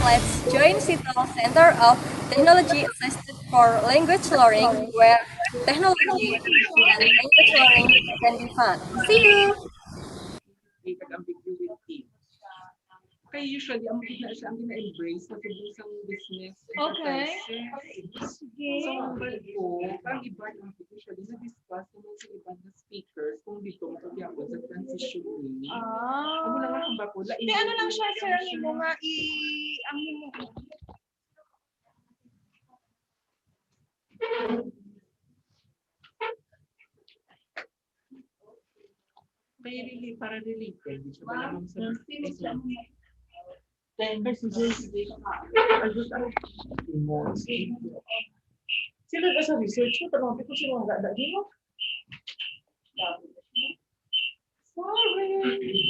Let's join Seattle Center of Technology Assisted for Language Learning, where technology and language learning can be fun. See you! Ambiguity. Kaya usually, ang gina-embrace na subusang business enterprises. So, ang ko, parang iba yung usually na-discuss naman sa ibang na speakers kung dito makagyapon sa transitioning. Ano na nga kung ba po? Ano lang siya, sir, ang imo nga, ang imo May relief, para related. Di siya malamang sa then kasi adjust ang emoji. Sila ka sa research ko, tanong ko sila ang gada mo. Sorry.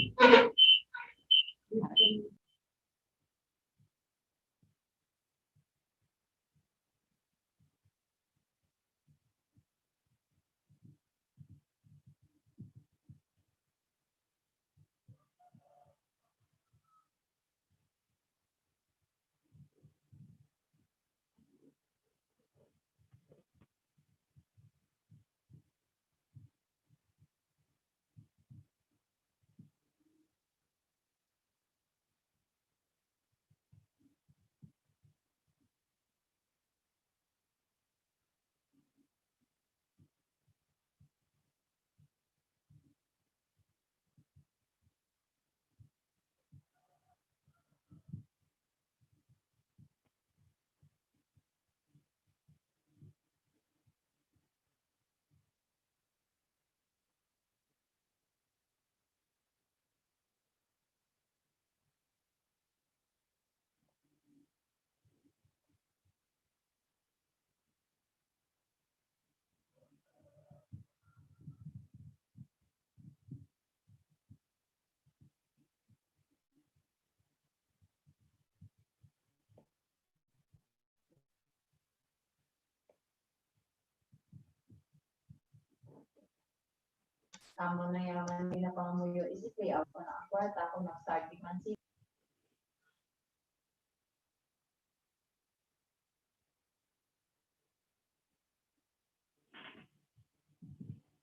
Tama na yung pinapangamuyo isip kaya ako na ako at ako na